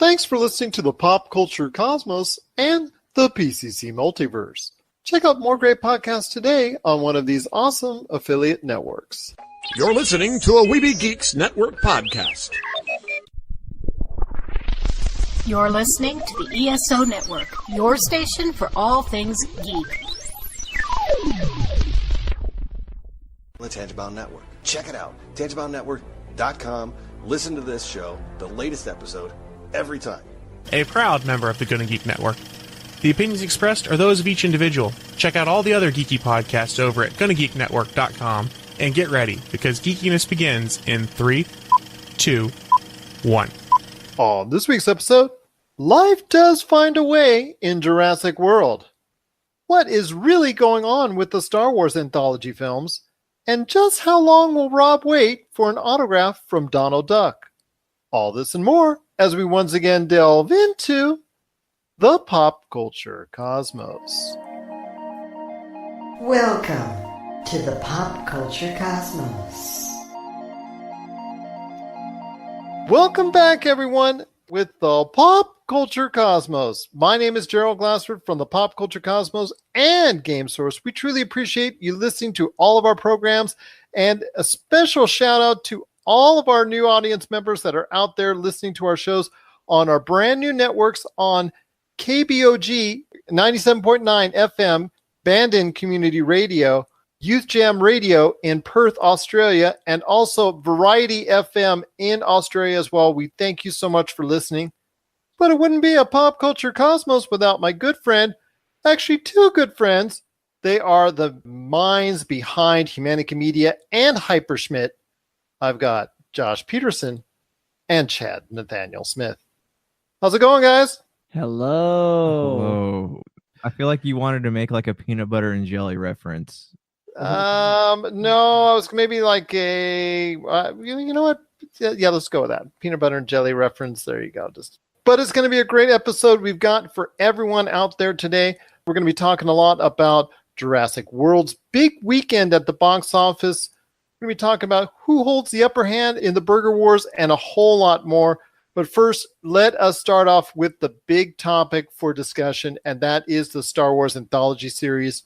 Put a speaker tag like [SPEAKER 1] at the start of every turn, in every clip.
[SPEAKER 1] Thanks for listening to the Pop Culture Cosmos and the PCC Multiverse. Check out more great podcasts today on one of these awesome affiliate networks.
[SPEAKER 2] You're listening to a Weeby Geeks Network podcast.
[SPEAKER 3] You're listening to the ESO Network, your station for all things geek.
[SPEAKER 4] The Tangibound Network. Check it out. TangiboundNetwork.com. Listen to this show, the latest episode, every time.
[SPEAKER 5] A proud member of the Gonna Geek Network. The opinions expressed are those of each individual. Check out all the other geeky podcasts over at GonnaGeekNetwork.com and get ready, because geekiness begins in 3, 2, 1.
[SPEAKER 1] On this week's episode, life does find a way in Jurassic World. What is really going on with the Star Wars Anthology films? And just how long will Rob wait for an autograph from Donald Duck? All this and more as we once again delve into the Pop Culture Cosmos.
[SPEAKER 6] Welcome to the Pop Culture Cosmos.
[SPEAKER 1] Welcome back, everyone, with the Pop Culture Cosmos. My name is Gerald Glassford from the Pop Culture Cosmos and Game Source. We truly appreciate you listening to all of our programs, and a special shout out to all of our new audience members that are out there listening to our shows on our brand new networks on KBOG 97.9 FM, Bandon Community Radio, Youth Jam Radio in Perth, Australia, and also Variety FM in Australia as well. We thank you so much for listening. But it wouldn't be a Pop Culture Cosmos without my good friend, actually two good friends. They are the minds behind Humanica Media and Hyperschmitt. I've got Josh Peterson and Chad Nathaniel Smith. How's it going, guys?
[SPEAKER 7] Hello.
[SPEAKER 8] Hello. I feel like you wanted to make like a peanut butter and jelly reference.
[SPEAKER 1] No, I was maybe like a, you know what? Yeah, let's go with that. Peanut butter and jelly reference. There you go. But it's going to be a great episode we've got for everyone out there today. We're going to be talking a lot about Jurassic World's big weekend at the box office. We're going to be talking about who holds the upper hand in the Burger Wars and a whole lot more. But first, let us start off with the big topic for discussion, and that is the Star Wars Anthology series.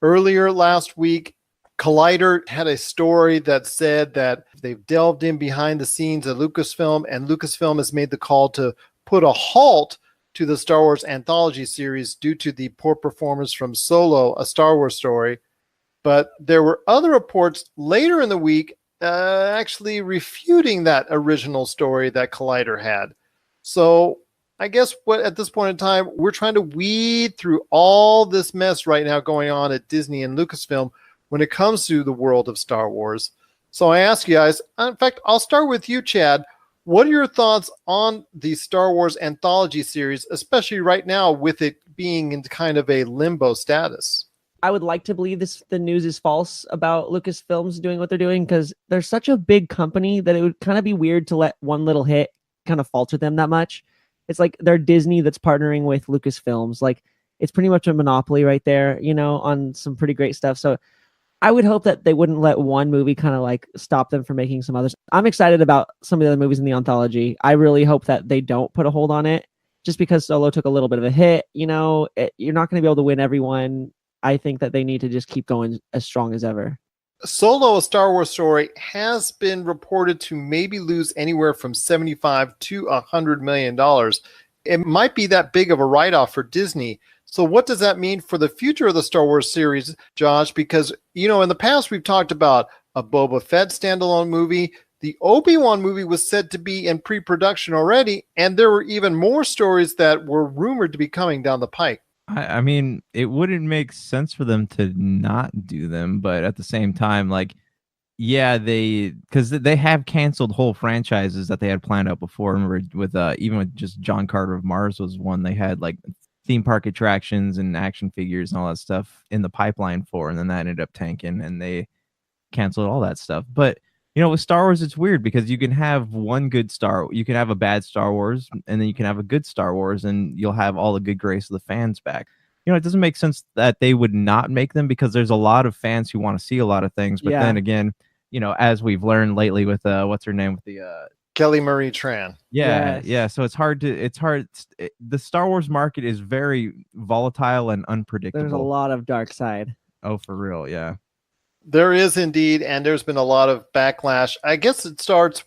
[SPEAKER 1] Earlier last week, Collider had a story that said that they've delved in behind the scenes at Lucasfilm, and Lucasfilm has made the call to put a halt to the Star Wars Anthology series due to the poor performance from Solo, A Star Wars Story. But there were other reports later in the week actually refuting that original story that Collider had. So I guess at this point in time, we're trying to weed through all this mess right now going on at Disney and Lucasfilm when it comes to the world of Star Wars. So I ask you guys, in fact, I'll start with you, Chad. What are your thoughts on the Star Wars Anthology series, especially right now with it being in kind of a limbo status?
[SPEAKER 7] I would like to believe the news is false about Lucasfilms doing what they're doing, because they're such a big company that it would kind of be weird to let one little hit kind of falter them that much. It's like they're Disney that's partnering with Lucasfilms. Like, it's pretty much a monopoly right there, on some pretty great stuff. So I would hope that they wouldn't let one movie kind of like stop them from making some others. I'm excited about some of the other movies in the anthology. I really hope that they don't put a hold on it, just because Solo took a little bit of a hit. You're not going to be able to win everyone. I think that they need to just keep going as strong as ever.
[SPEAKER 1] Solo, A Star Wars Story has been reported to maybe lose anywhere from $75 to $100 million. It might be that big of a write-off for Disney. So what does that mean for the future of the Star Wars series, Josh? Because, in the past, we've talked about a Boba Fett standalone movie. The Obi-Wan movie was said to be in pre-production already, and there were even more stories that were rumored to be coming down the pike.
[SPEAKER 8] I mean, it wouldn't make sense for them to not do them, but at the same time, because they have canceled whole franchises that they had planned out before. Remember, with even with just John Carter of Mars was one they had like theme park attractions and action figures and all that stuff in the pipeline for, and then that ended up tanking and they canceled all that stuff. But with Star Wars, it's weird because you can have you can have a bad Star Wars, and then you can have a good Star Wars, and you'll have all the good grace of the fans back. It doesn't make sense that they would not make them, because there's a lot of fans who want to see a lot of things. But then again, as we've learned lately with what's her name with the
[SPEAKER 1] Kelly Marie Tran.
[SPEAKER 8] Yeah,
[SPEAKER 7] Yes.
[SPEAKER 8] yeah. So it's hard. The Star Wars market is very volatile and unpredictable.
[SPEAKER 7] There's a lot of dark side.
[SPEAKER 8] Oh, for real, yeah.
[SPEAKER 1] There is indeed, and there's been a lot of backlash. I guess it starts,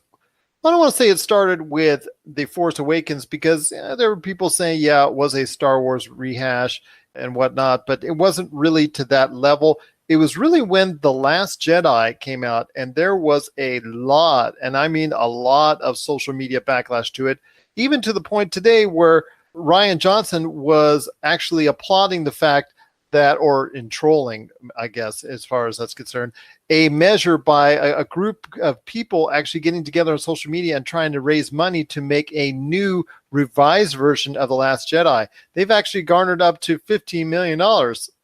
[SPEAKER 1] I don't want to say it started with The Force Awakens, because there were people saying, yeah, it was a Star Wars rehash and whatnot, but it wasn't really to that level. It was really when The Last Jedi came out, and there was a lot, and I mean a lot of social media backlash to it, even to the point today where Rian Johnson was actually applauding the fact that, or in trolling, I guess, as far as that's concerned, a measure by a group of people actually getting together on social media and trying to raise money to make a new revised version of The Last Jedi. They've actually garnered up to $15 million.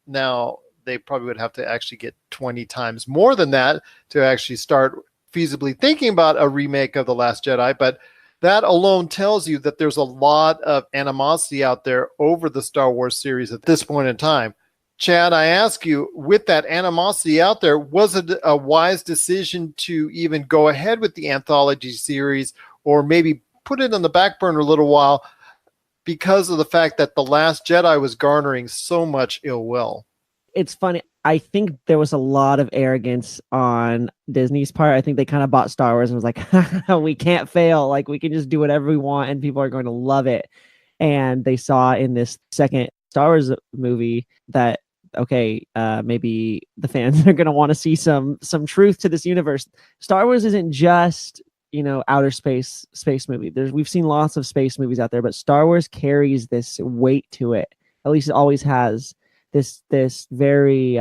[SPEAKER 1] Now, they probably would have to actually get 20 times more than that to actually start feasibly thinking about a remake of The Last Jedi, but that alone tells you that there's a lot of animosity out there over the Star Wars series at this point in time. Chad, I ask you, with that animosity out there, was it a wise decision to even go ahead with the anthology series, or maybe put it on the back burner a little while because of the fact that The Last Jedi was garnering so much ill will?
[SPEAKER 7] It's funny. I think there was a lot of arrogance on Disney's part. I think they kind of bought Star Wars and was like, we can't fail. Like, we can just do whatever we want and people are going to love it. And they saw in this second Star Wars movie that, okay, maybe the fans are going to want to see some truth to this universe. Star Wars isn't just, outer space movie. We've seen lots of space movies out there, but Star Wars carries this weight to it. At least it always has. This very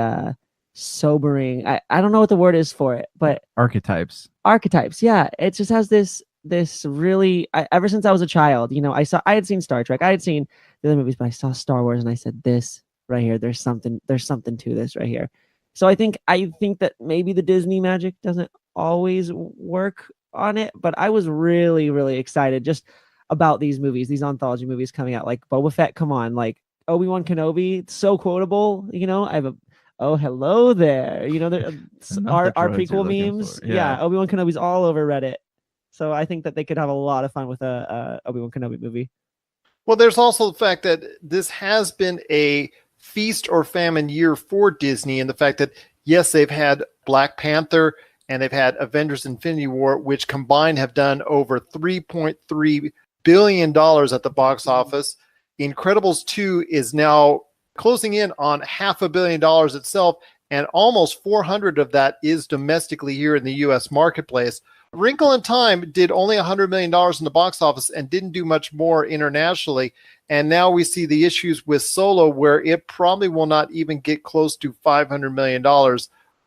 [SPEAKER 7] sobering, I don't know what the word is for it, but
[SPEAKER 8] Archetypes.
[SPEAKER 7] Yeah, it just has this really, ever since I was a child, I had seen Star Trek, I had seen the other movies, but I saw Star Wars and I said, this right here, there's something to this right here. So I think that maybe the Disney magic doesn't always work on it, but I was really, really excited just about these movies, these anthology movies coming out, like Boba Fett. Come on, like Obi-Wan Kenobi, so quotable. I have a, oh, hello there. Our prequel memes. Yeah, Obi-Wan Kenobi's all over Reddit. So I think that they could have a lot of fun with a Obi-Wan Kenobi movie.
[SPEAKER 1] Well, there's also the fact that this has been a feast or famine year for Disney, and the fact that, yes, they've had Black Panther and they've had Avengers Infinity War, which combined have done over $3.3 billion at the box office. Incredibles 2 is now closing in on $500 million itself, and almost 400 of that is domestically here in the U.S. marketplace. Wrinkle in Time did only $100 million in the box office and didn't do much more internationally. And now we see the issues with Solo, where it probably will not even get close to $500 million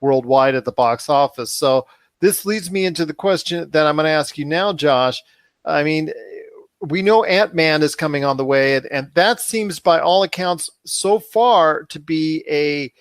[SPEAKER 1] worldwide at the box office. So this leads me into the question that I'm going to ask you now, Josh. I mean, we know Ant-Man is coming on the way, and that seems by all accounts so far to be a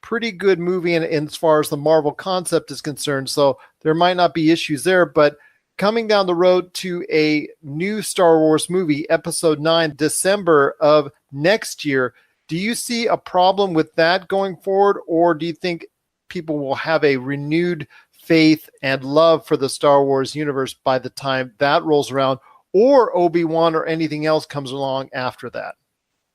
[SPEAKER 1] pretty good movie in as far as the Marvel concept is concerned. So there might not be issues there, but coming down the road to a new Star Wars movie, Episode 9, December of next year, do you see a problem with that going forward, or do you think people will have a renewed faith and love for the Star Wars universe by the time that rolls around, or Obi-Wan or anything else comes along after that?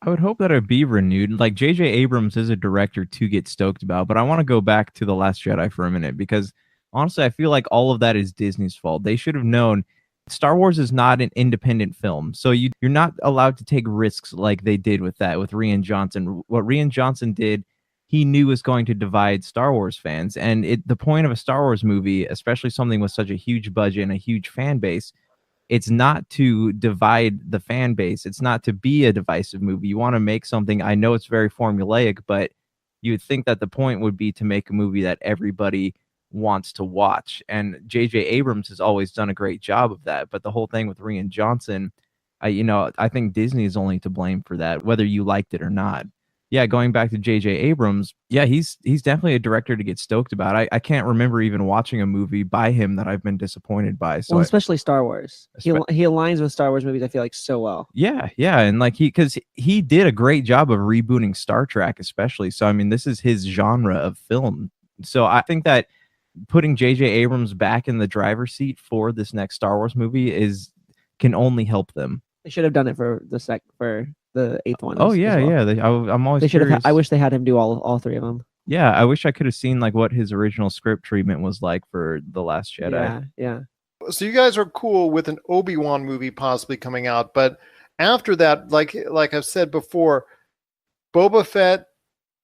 [SPEAKER 8] I would hope that it'd be renewed. Like, J.J. Abrams is a director to get stoked about, but I want to go back to The Last Jedi for a minute, because honestly, I feel like all of that is Disney's fault. They should have known Star Wars is not an independent film, so you're not allowed to take risks like they did with Rian Johnson. What Rian Johnson did, he knew was going to divide Star Wars fans, and the point of a Star Wars movie, especially something with such a huge budget and a huge fan base, it's not to divide the fan base. It's not to be a divisive movie. You want to make something, I know it's very formulaic, but you would think that the point would be to make a movie that everybody wants to watch. And J.J. Abrams has always done a great job of that. But the whole thing with Rian Johnson, I think Disney is only to blame for that, whether you liked it or not. Yeah, going back to J.J. Abrams, yeah, he's definitely a director to get stoked about. I can't remember even watching a movie by him that I've been disappointed by. So
[SPEAKER 7] especially Star Wars. He aligns with Star Wars movies, I feel like, so well.
[SPEAKER 8] Yeah, and like because he did a great job of rebooting Star Trek, especially. So I mean, this is his genre of film. So I think that putting J.J. Abrams back in the driver's seat for this next Star Wars movie can only help them.
[SPEAKER 7] They should have done it for the eighth one.
[SPEAKER 8] Oh
[SPEAKER 7] as
[SPEAKER 8] yeah,
[SPEAKER 7] well.
[SPEAKER 8] yeah. I'm always.
[SPEAKER 7] They should have.
[SPEAKER 8] curious.
[SPEAKER 7] I wish they had him do all three of them.
[SPEAKER 8] Yeah, I wish I could have seen like what his original script treatment was like for The Last Jedi.
[SPEAKER 7] Yeah.
[SPEAKER 1] So you guys are cool with an Obi-Wan movie possibly coming out, but after that, like I've said before, Boba Fett,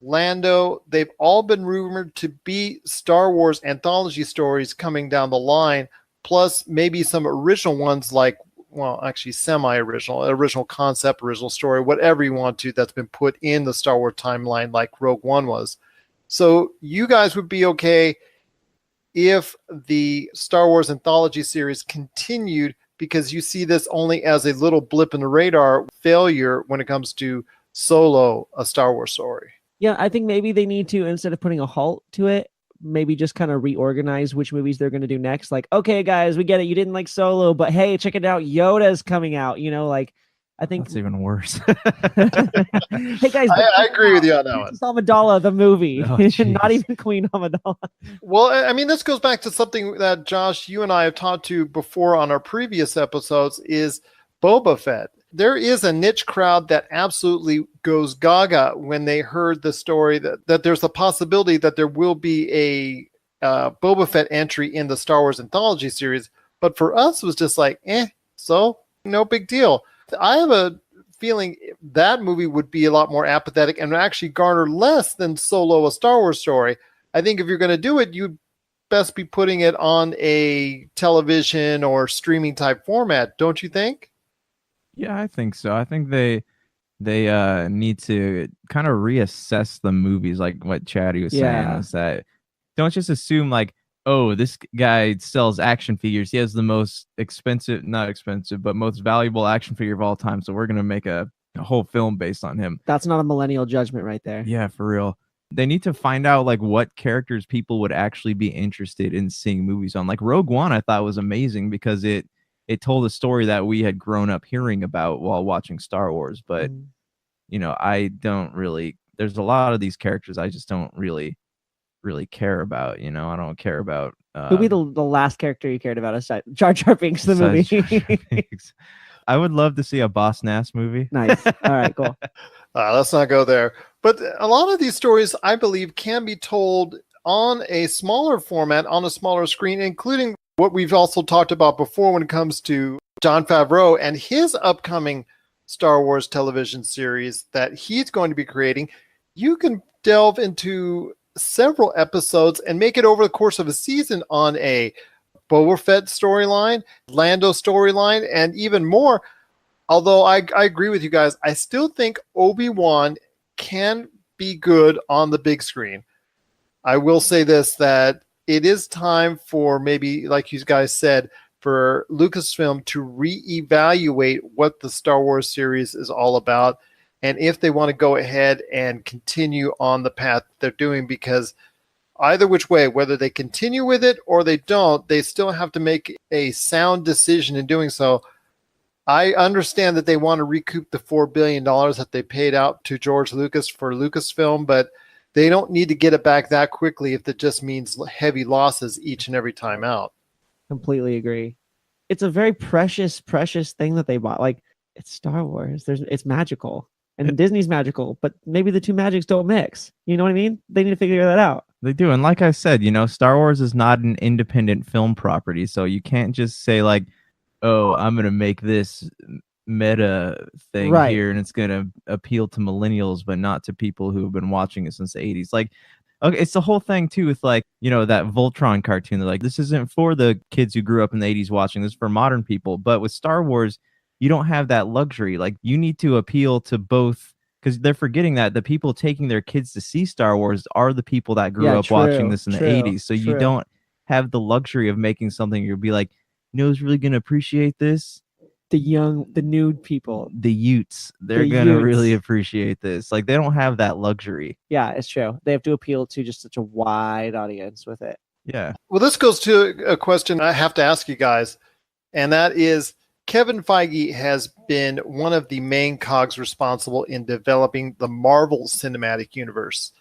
[SPEAKER 1] Lando, they've all been rumored to be Star Wars anthology stories coming down the line, plus maybe some original ones like, well, actually original concept, original story, whatever you want to, that's been put in the Star Wars timeline like Rogue One was. So you guys would be okay if the Star Wars anthology series continued, because you see this only as a little blip in the radar failure when it comes to Solo, a Star Wars story.
[SPEAKER 7] Yeah, I think maybe they need to, instead of putting a halt to it, maybe just kind of reorganize which movies they're going to do next. Like, okay, guys, we get it. You didn't like Solo, but hey, check it out. Yoda's coming out. Like, I think
[SPEAKER 8] That's even worse.
[SPEAKER 7] Hey guys,
[SPEAKER 1] I agree with you on that one.
[SPEAKER 7] Amidala, the movie,
[SPEAKER 8] Oh,
[SPEAKER 7] not even Queen Amidala.
[SPEAKER 1] Well, I mean, this goes back to something that Josh, you and I have talked to before on our previous episodes, is Boba Fett. There is a niche crowd that absolutely goes gaga when they heard the story that there's a possibility that there will be a Boba Fett entry in the Star Wars anthology series. But for us, it was just like, so no big deal. I have a feeling that movie would be a lot more apathetic and actually garner less than Solo, a Star Wars story. I think if you're going to do it, you'd best be putting it on a television or streaming type format, don't you think?
[SPEAKER 8] Yeah, I think so. I think they need to kind of reassess the movies, like what Chatty was saying, is that don't just assume like, oh, this guy sells action figures. He has the most not expensive, but most valuable action figure of all time. So we're going to make a whole film based on him.
[SPEAKER 7] That's not a millennial judgment right there.
[SPEAKER 8] Yeah, for real. They need to find out like what characters people would actually be interested in seeing movies on. Like Rogue One, I thought was amazing because it told a story that we had grown up hearing about while watching Star Wars. But, I don't really, there's a lot of these characters I just don't really care about. I don't care about
[SPEAKER 7] who'd be the last character you cared about aside Jar Jar Binks, the movie.
[SPEAKER 8] I would love to see a Boss Nass movie.
[SPEAKER 7] Nice. All right, cool.
[SPEAKER 1] Let's not go there. But a lot of these stories, I believe, can be told on a smaller format, on a smaller screen, including what we've also talked about before when it comes to Jon Favreau and his upcoming Star Wars television series that he's going to be creating. You can delve into several episodes and make it over the course of a season on a Boba Fett storyline, Lando storyline, and even more. Although I agree with you guys, I still think Obi-Wan can be good on the big screen. I will say this, that it is time for maybe, like you guys said, for Lucasfilm to reevaluate what the Star Wars series is all about, and if they want to go ahead and continue on the path they're doing, because either which way, whether they continue with it or they don't, they still have to make a sound decision in doing so. I understand that they want to recoup the $4 billion that they paid out to George Lucas for Lucasfilm, but they don't need to get it back that quickly if that just means heavy losses each and every time out.
[SPEAKER 7] Completely agree. It's a very precious thing that they bought. Like, it's Star Wars. It's magical. And Disney's magical, but maybe the two magics don't mix. You know what I mean? They need to figure that out.
[SPEAKER 8] They do. And like I said, Star Wars is not an independent film property. So you can't just say like, oh, I'm going to make this meta thing here and it's going to appeal to millennials, but not to people who have been watching it since the 80s. Like, okay, it's the whole thing too with like, that Voltron cartoon. They're like, this isn't for the kids who grew up in the 80s watching this, for modern people. But with Star Wars, you don't have that luxury. Like, you need to appeal to both, because they're forgetting that the people taking their kids to see Star Wars are the people that grew up watching this in the 80s. So you don't have the luxury of making something you'll be like, who's really going to appreciate this?
[SPEAKER 7] The new people.
[SPEAKER 8] The Utes. They're going to really appreciate this. Like, they don't have that luxury.
[SPEAKER 7] Yeah, it's true. They have to appeal to just such a wide audience with it.
[SPEAKER 8] Yeah.
[SPEAKER 1] Well, this goes to a question I have to ask you guys, and that is, Kevin Feige has been one of the main cogs responsible in developing the Marvel Cinematic Universe.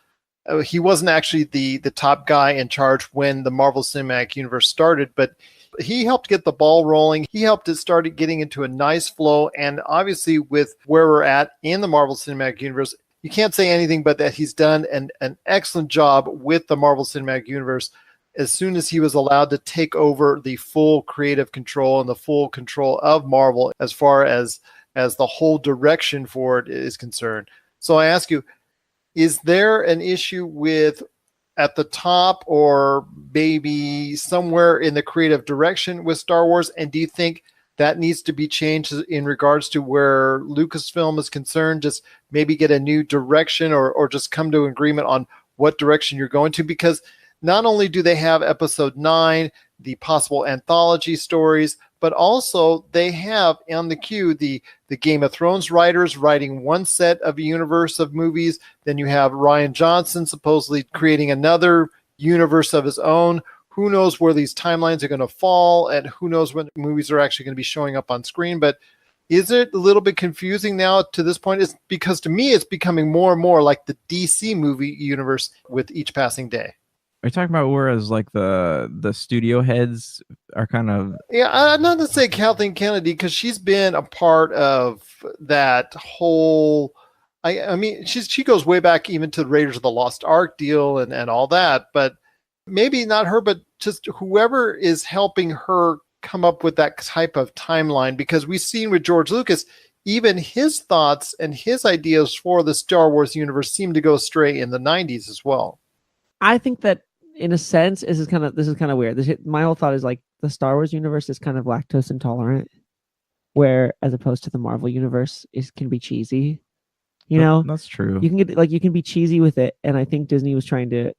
[SPEAKER 1] he wasn't actually the top guy in charge when the Marvel Cinematic Universe started, but he helped get the ball rolling. He helped it start getting into a nice flow. And obviously, with where we're at in the Marvel Cinematic Universe, you can't say anything but that he's done an excellent job with the Marvel Cinematic Universe. As soon as he was allowed to take over the full creative control and the full control of Marvel as far as the whole direction for it is concerned. So I ask you, is there an issue with at the top or maybe somewhere in the creative direction with Star Wars? And do you think that needs to be changed in regards to where Lucasfilm is concerned? Just maybe get a new direction or just come to an agreement on what direction you're going to? Because not only do they have episode 9, the possible anthology stories, but also they have on the queue the Game of Thrones writers writing one set of a universe of movies. Then you have Rian Johnson supposedly creating another universe of his own. Who knows where these timelines are going to fall, and who knows when movies are actually going to be showing up on screen. But is it a little bit confusing now to this point? It's because to me, it's becoming more and more like the DC movie universe with each passing day.
[SPEAKER 8] Are you talking about whereas like the studio heads are kind of...
[SPEAKER 1] Yeah, I'm not to say Kathleen Kennedy, because she's been a part of that whole... I mean, she goes way back even to the Raiders of the Lost Ark deal and all that, but maybe not her, but just whoever is helping her come up with that type of timeline, because we've seen with George Lucas, even his thoughts and his ideas for the Star Wars universe seem to go astray in the 90s as well.
[SPEAKER 7] I think that in a sense, this is kind of weird. My whole thought is like the Star Wars universe is kind of lactose intolerant, where as opposed to the Marvel universe, it can be cheesy. You know,
[SPEAKER 8] that's true.
[SPEAKER 7] You can be cheesy with it, and I think Disney was trying to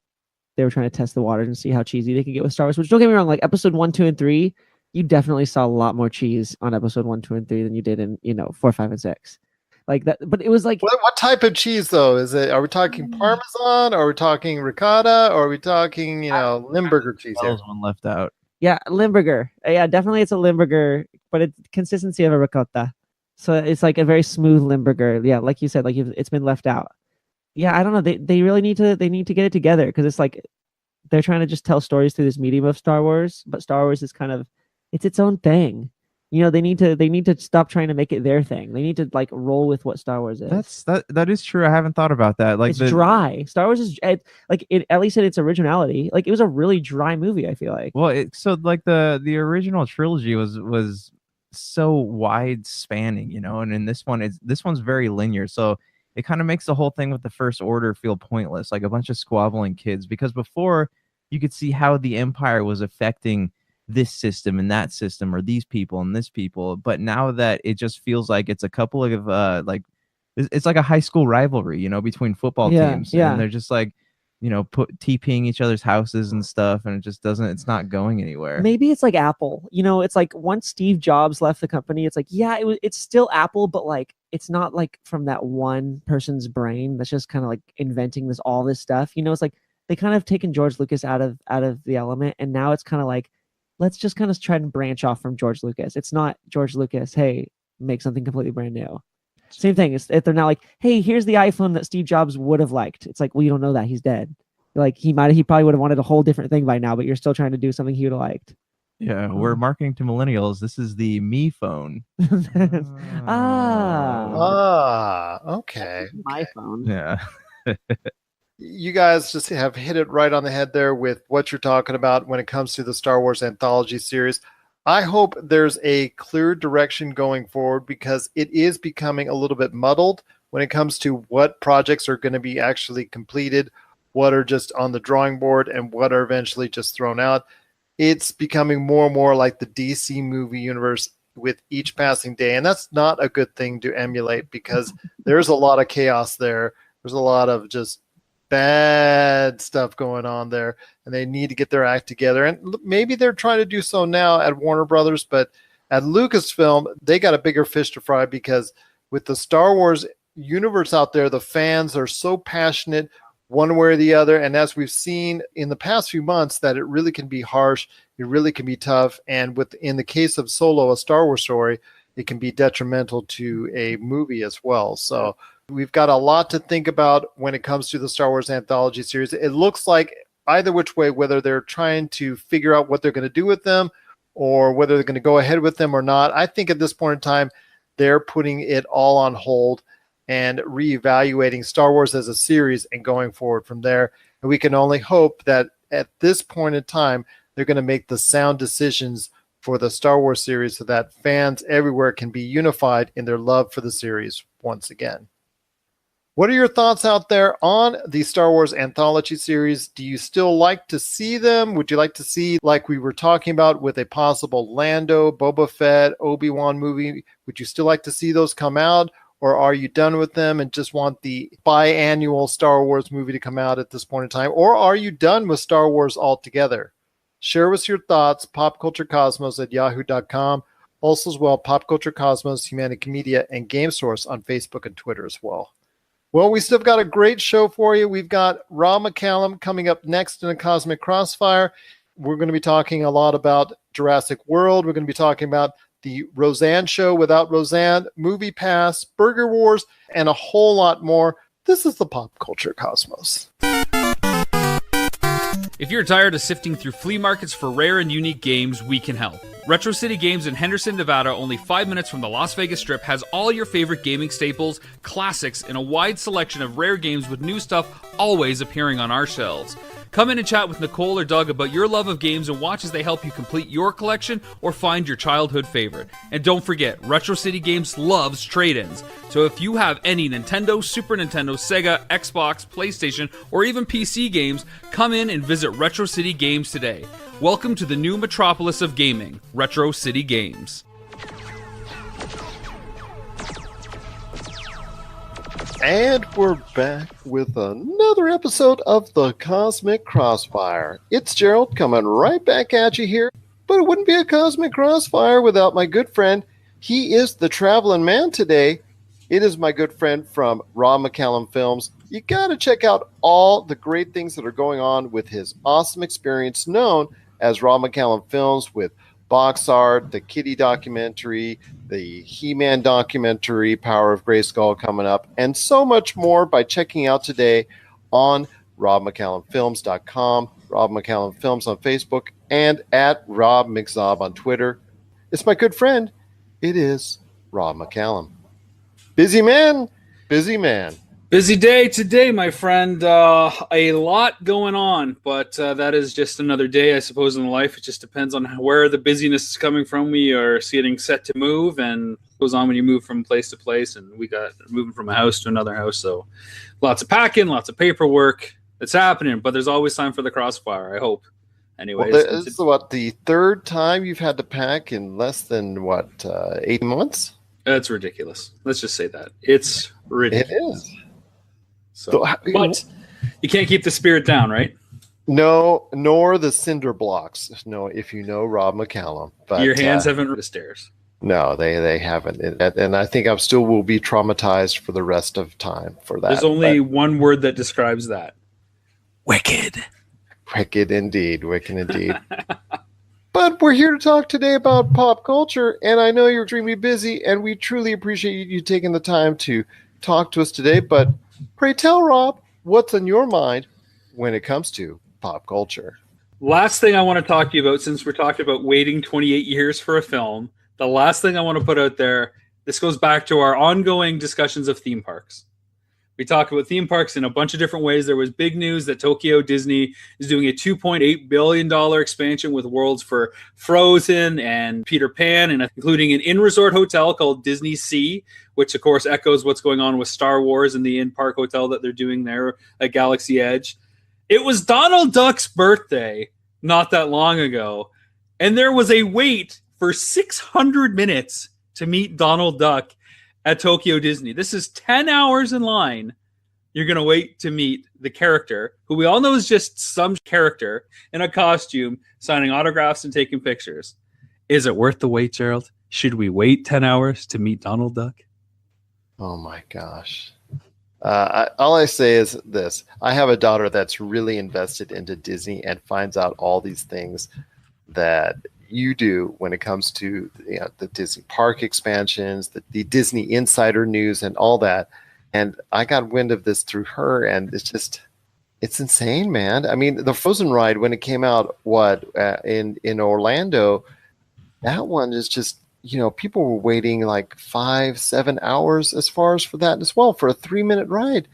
[SPEAKER 7] test the waters and see how cheesy they could get with Star Wars. Which, don't get me wrong, like episode 1, 2, and 3, you definitely saw a lot more cheese on episode 1, 2, and 3 than you did in 4, 5, and 6. Like that, but it was like
[SPEAKER 1] what type of cheese though? Is it? Are we talking Parmesan? Are we talking ricotta? Or are we talking Limburger cheese?
[SPEAKER 8] That was one left out.
[SPEAKER 7] Yeah, Limburger. Yeah, definitely it's a Limburger, but it's consistency of a ricotta. So it's like a very smooth Limburger. Yeah, like you said, like it's been left out. Yeah, I don't know. They really need to get it together, because it's like they're trying to just tell stories through this medium of Star Wars, but Star Wars is kind of its own thing. They need to stop trying to make it their thing. They need to like roll with what Star Wars is.
[SPEAKER 8] That is true. I haven't thought about that. Like
[SPEAKER 7] it's dry. Star Wars is at least in its originality. Like it was a really dry movie, I feel like.
[SPEAKER 8] Well, the original trilogy was so wide spanning, and in this one's very linear. So it kind of makes the whole thing with the First Order feel pointless, like a bunch of squabbling kids. Because before you could see how the Empire was affecting this system and that system, or these people and this people, but now that it just feels like it's a couple of it's like a high school rivalry, between football teams, and they're just like TPing each other's houses and stuff, and it's not going anywhere.
[SPEAKER 7] Maybe it's like Apple, it's like once Steve Jobs left the company, it's like it's still Apple, but like it's not like from that one person's brain that's just kind of like inventing all this stuff. It's like they kind of taken George Lucas out of the element, and now it's kind of like, let's just kind of try and branch off from George Lucas. It's not George Lucas, hey, make something completely brand new. Same thing. If they're not like, hey, here's the iPhone that Steve Jobs would have liked. It's like, well, you don't know that. He's dead. Like he probably would have wanted a whole different thing by now, but you're still trying to do something he would have liked.
[SPEAKER 8] Yeah, we're marketing to millennials. This is the Me phone.
[SPEAKER 1] Okay.
[SPEAKER 7] My phone.
[SPEAKER 8] Yeah.
[SPEAKER 1] You guys just have hit it right on the head there with what you're talking about when it comes to the Star Wars Anthology series. I hope there's a clear direction going forward, because it is becoming a little bit muddled when it comes to what projects are going to be actually completed, what are just on the drawing board, and what are eventually just thrown out. It's becoming more and more like the DC movie universe with each passing day, and that's not a good thing to emulate, because there's a lot of chaos there. There's a lot of just bad stuff going on there, and they need to get their act together. And maybe they're trying to do so now at Warner Brothers, but at Lucasfilm, they got a bigger fish to fry, because with the Star Wars universe out there, the fans are so passionate one way or the other. And as we've seen in the past few months, that it really can be harsh. It really can be tough. And in the case of Solo, a Star Wars story, it can be detrimental to a movie as well. So we've got a lot to think about when it comes to the Star Wars Anthology series. It looks like either which way, whether they're trying to figure out what they're going to do with them or whether they're going to go ahead with them or not. I think at this point in time, they're putting it all on hold and reevaluating Star Wars as a series and going forward from there. And we can only hope that at this point in time, they're going to make the sound decisions for the Star Wars series so that fans everywhere can be unified in their love for the series once again. What are your thoughts out there on the Star Wars Anthology series? Do you still like to see them? Would you like to see, like we were talking about with a possible Lando, Boba Fett, Obi-Wan movie, would you still like to see those come out? Or are you done with them and just want the biannual Star Wars movie to come out at this point in time? Or are you done with Star Wars altogether? Share us your thoughts, popculturecosmos@yahoo.com. Also as well, Pop Culture Cosmos, Humanity Media, and Game Source on Facebook and Twitter as well. Well, we still got a great show for you. We've got Rob McCallum coming up next in a Cosmic Crossfire. We're going to be talking a lot about Jurassic World. We're going to be talking about the Roseanne Show without Roseanne, MoviePass, Burger Wars, and a whole lot more. This is the Pop Culture Cosmos.
[SPEAKER 9] If you're tired of sifting through flea markets for rare and unique games, we can help. Retro City Games in Henderson, Nevada, only 5 minutes from the Las Vegas Strip, has all your favorite gaming staples, classics, and a wide selection of rare games with new stuff always appearing on our shelves. Come in and chat with Nicole or Doug about your love of games and watch as they help you complete your collection or find your childhood favorite. And don't forget, Retro City Games loves trade-ins. So if you have any Nintendo, Super Nintendo, Sega, Xbox, PlayStation, or even PC games, come in and visit Retro City Games today. Welcome to the new metropolis of gaming, Retro City Games.
[SPEAKER 1] And we're back with another episode of the Cosmic Crossfire. It's Gerald coming right back at you here. But it wouldn't be a Cosmic Crossfire without my good friend. He is the traveling man today. It is my good friend from Rob McCallum Films. You got to check out all the great things that are going on with his awesome experience known as Rob McCallum Films with Box Art, the Kitty documentary, the He-Man documentary, Power of Grayskull coming up, and so much more by checking out today on robmccallumfilms.com, Rob McCallum Films on Facebook, and at Rob McZob on Twitter. It's my good friend. It is Rob McCallum. Busy man, busy man.
[SPEAKER 9] Busy day today, my friend. A lot going on, but that is just another day, I suppose, in life. It just depends on where the busyness is coming from. We are getting set to move, and it goes on when you move from place to place, and we got moving from a house to another house. So lots of packing, lots of paperwork. It's happening, but there's always time for the crossfire, I hope. Anyways,
[SPEAKER 1] well, this is the third time you've had to pack in less than 8 months?
[SPEAKER 9] That's ridiculous. Let's just say that. It's ridiculous.
[SPEAKER 1] It is.
[SPEAKER 9] So, but you can't keep the spirit down, right?
[SPEAKER 1] No, nor the cinder blocks. No, if you know Rob McCallum. But
[SPEAKER 9] your hands haven't reached the stairs.
[SPEAKER 1] No, they haven't. And I think I still will be traumatized for the rest of time for that.
[SPEAKER 9] There's only one word that describes that. Wicked.
[SPEAKER 1] Wicked indeed. Wicked indeed. But we're here to talk today about pop culture, and I know you're extremely busy, and we truly appreciate you taking the time to talk to us today. But pray tell, Rob, what's on your mind when it comes to pop culture?
[SPEAKER 9] Last thing I want to talk to you about, since we're talking about waiting 28 years for a film, the last thing I want to put out there, this goes back to our ongoing discussions of theme parks. We talk about theme parks in a bunch of different ways. There was big news that Tokyo Disney is doing a $2.8 billion expansion with worlds for Frozen and Peter Pan, and including an in-resort hotel called Disney Sea, which of course echoes what's going on with Star Wars and the in-park hotel that they're doing there at Galaxy Edge. It was Donald Duck's birthday not that long ago, and there was a wait for 600 minutes to meet Donald Duck at Tokyo Disney. This is 10 hours in line. You're going to wait to meet the character, who we all know is just some character in a costume, signing autographs and taking pictures. Is it worth the wait, Gerald? Should we wait 10 hours to meet Donald Duck?
[SPEAKER 1] Oh my gosh. All I say is this. I have a daughter that's really invested into Disney and finds out all these things that you do when it comes to the Disney park expansions, the Disney insider news, and all that. And I got wind of this through her, and it's insane, man. I mean, the Frozen ride, when it came out, in Orlando, that one is just, people were waiting like 5-7 hours as far as for that as well, for a 3-minute ride.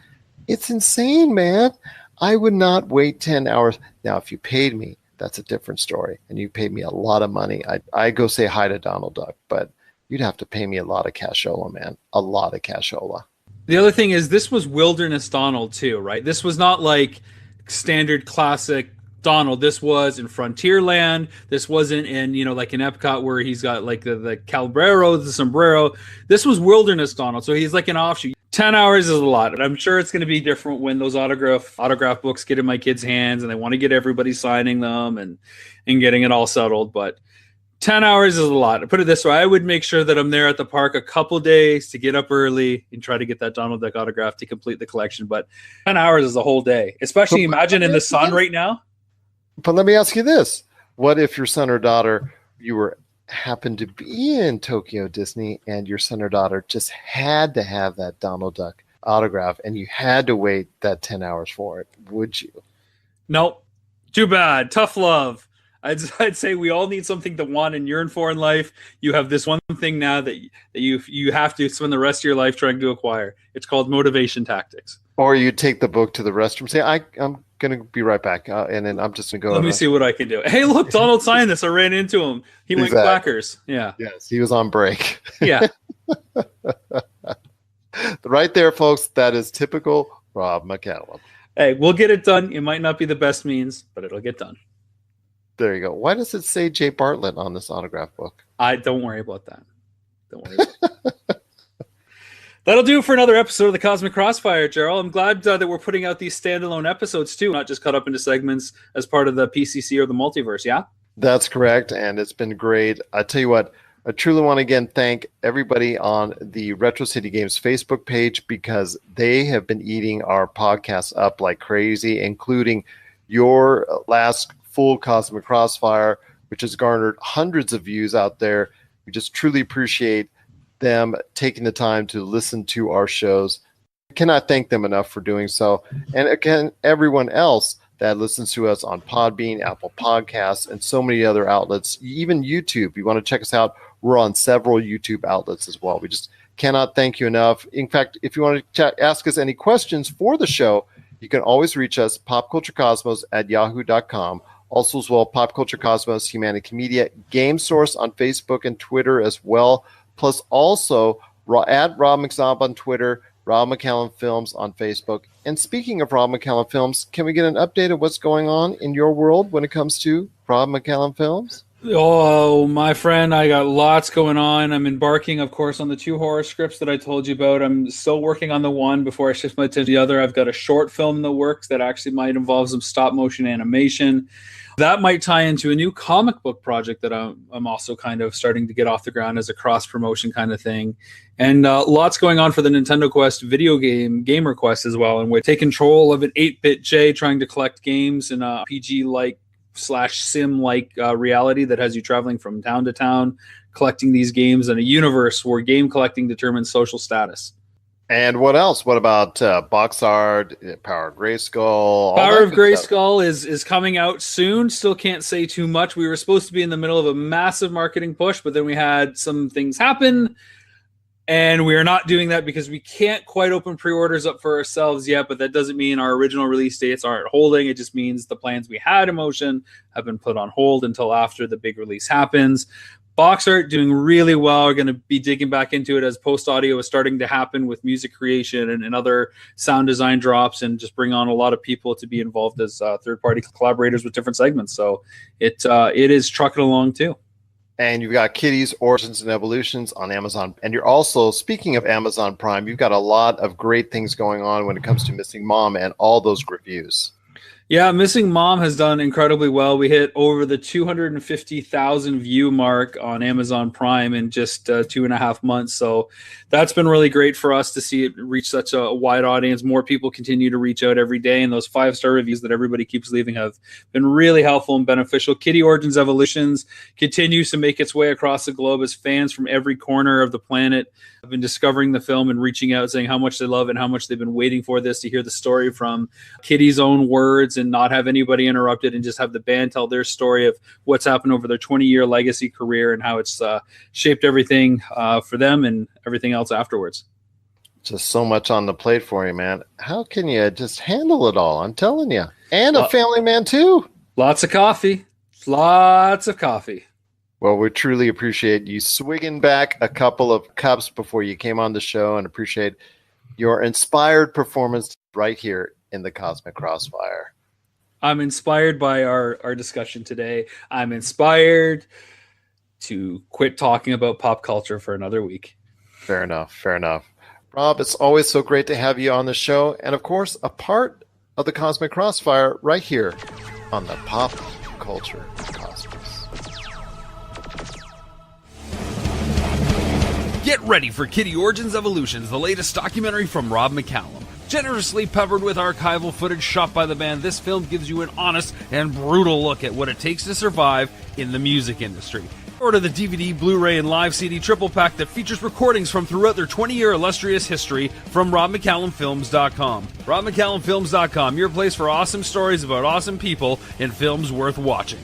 [SPEAKER 1] It's insane, man. I would not wait 10 hours. Now, if you paid me, that's a different story. And you paid me a lot of money, I go say hi to Donald Duck, but you'd have to pay me a lot of cashola, man. A lot of cashola.
[SPEAKER 9] The other thing is, this was Wilderness Donald too, right? This was not like standard classic Donald. This was in Frontierland. This wasn't in, like in Epcot where he's got like the Calabrero, the sombrero. This was Wilderness Donald. So he's like an offshoot. 10 hours is a lot. And I'm sure it's going to be different when those autograph books get in my kids' hands and they want to get everybody signing them and getting it all settled. But 10 hours is a lot. I put it this way. I would make sure that I'm there at the park a couple days to get up early and try to get that Donald Duck autograph to complete the collection. But 10 hours is a whole day, especially imagine in the sun right now.
[SPEAKER 1] But let me ask you this. What if your son or daughter, happened to be in Tokyo Disney and your son or daughter just had to have that Donald Duck autograph and you had to wait that 10 hours for it? Would you?
[SPEAKER 9] Nope. Too bad. Tough love. I'd say we all need something to want and yearn for in life. You have this one thing now that you have to spend the rest of your life trying to acquire. It's called motivation tactics. Or
[SPEAKER 1] you take the book to the restroom, say, I'm going to be right back, and then I'm just going to go.
[SPEAKER 9] Let me see what I can do. Hey, look, Donald signed this. I ran into him. He went quackers. Yeah.
[SPEAKER 1] Yes, he was on break.
[SPEAKER 9] Yeah.
[SPEAKER 1] Right there, folks. That is typical Rob McCallum.
[SPEAKER 9] Hey, we'll get it done. It might not be the best means, but it'll get done.
[SPEAKER 1] There you go. Why does it say Jay Bartlett on this autograph book?
[SPEAKER 9] Don't worry about that. Don't worry about that. That'll do it for another episode of the Cosmic Crossfire, Gerald. I'm glad that we're putting out these standalone episodes too, not just cut up into segments as part of the PCC or the multiverse, yeah?
[SPEAKER 1] That's correct, and it's been great. I tell you what, I truly want to again thank everybody on the Retro City Games Facebook page because they have been eating our podcast up like crazy, including your last full Cosmic Crossfire, which has garnered hundreds of views out there. We just truly appreciate them taking the time to listen to our shows. I cannot thank them enough for doing so. And again, everyone else that listens to us on Podbean, Apple Podcasts, and so many other outlets, even YouTube. You want to check us out, we're on several YouTube outlets as well. We just cannot thank you enough. In fact, if you want to ask us any questions for the show, you can always reach us, popculturecosmos@yahoo.com. Also as well, Pop Culture Cosmos, Humanity Media, Game Source on Facebook and Twitter as well. Plus also at Rob McZomb on Twitter, Rob McCallum Films on Facebook. And speaking of Rob McCallum Films, can we get an update of what's going on in your world when it comes to Rob McCallum Films?
[SPEAKER 9] Oh, my friend, I got lots going on. I'm embarking, of course, on the 2 horror scripts that I told you about. I'm still working on the one before I shift my attention to the other. I've got a short film in the works that actually might involve some stop motion animation. That might tie into a new comic book project that I'm also kind of starting to get off the ground as a cross-promotion kind of thing. And lots going on for the Nintendo Quest video game, Gamer Quest as well. And we take control of an 8-bit J trying to collect games in a PG-like /sim-like reality that has you traveling from town to town, collecting these games in a universe where game collecting determines social status.
[SPEAKER 1] And what else? What about Box Art, Power of Grayskull?
[SPEAKER 9] Power of Grayskull is coming out soon. Still can't say too much. We were supposed to be in the middle of a massive marketing push, but then we had some things happen. And we are not doing that because we can't quite open pre-orders up for ourselves yet, but that doesn't mean our original release dates aren't holding. It just means the plans we had in motion have been put on hold until after the big release happens. Box art doing really well. We're going to be digging back into it as post-audio is starting to happen with music creation and other sound design drops, and just bring on a lot of people to be involved as third-party collaborators with different segments. So it is trucking along too.
[SPEAKER 1] And you've got Kitty's Origins and Evolutions on Amazon. And you're also, speaking of Amazon Prime, you've got a lot of great things going on when it comes to Missing Mom and all those reviews.
[SPEAKER 9] Yeah, Missing Mom has done incredibly well. We hit over the 250,000 view mark on Amazon Prime in just 2.5 months. So that's been really great for us to see it reach such a wide audience. More people continue to reach out every day, and those 5-star reviews that everybody keeps leaving have been really helpful and beneficial. Kitty Origins Evolutions continues to make its way across the globe as fans from every corner of the planet have been discovering the film and reaching out, saying how much they love and how much they've been waiting for this, to hear the story from Kitty's own words and not have anybody interrupted, and just have the band tell their story of what's happened over their 20-year legacy career and how it's shaped everything for them and everything else afterwards.
[SPEAKER 1] Just so much on the plate for you, man. How can you just handle it all? I'm telling you. And a family man, too.
[SPEAKER 9] Lots of coffee. Lots of coffee.
[SPEAKER 1] Well, we truly appreciate you swigging back a couple of cups before you came on the show, and appreciate your inspired performance right here in the Cosmic Crossfire.
[SPEAKER 9] I'm inspired by our discussion today. I'm inspired to quit talking about pop culture for another week.
[SPEAKER 1] Fair enough. Fair enough. Rob, it's always so great to have you on the show. And of course, a part of the Cosmic Crossfire right here on the Pop Culture Cosmos.
[SPEAKER 10] Get ready for Kitty Origins Evolutions, the latest documentary from Rob McCallum. Generously peppered with archival footage shot by the band, this film gives you an honest and brutal look at what it takes to survive in the music industry. Order the DVD, Blu-ray, and live CD triple pack that features recordings from throughout their 20-year illustrious history from RobMcCallumFilms.com. RobMcCallumFilms.com, your place for awesome stories about awesome people and films worth watching.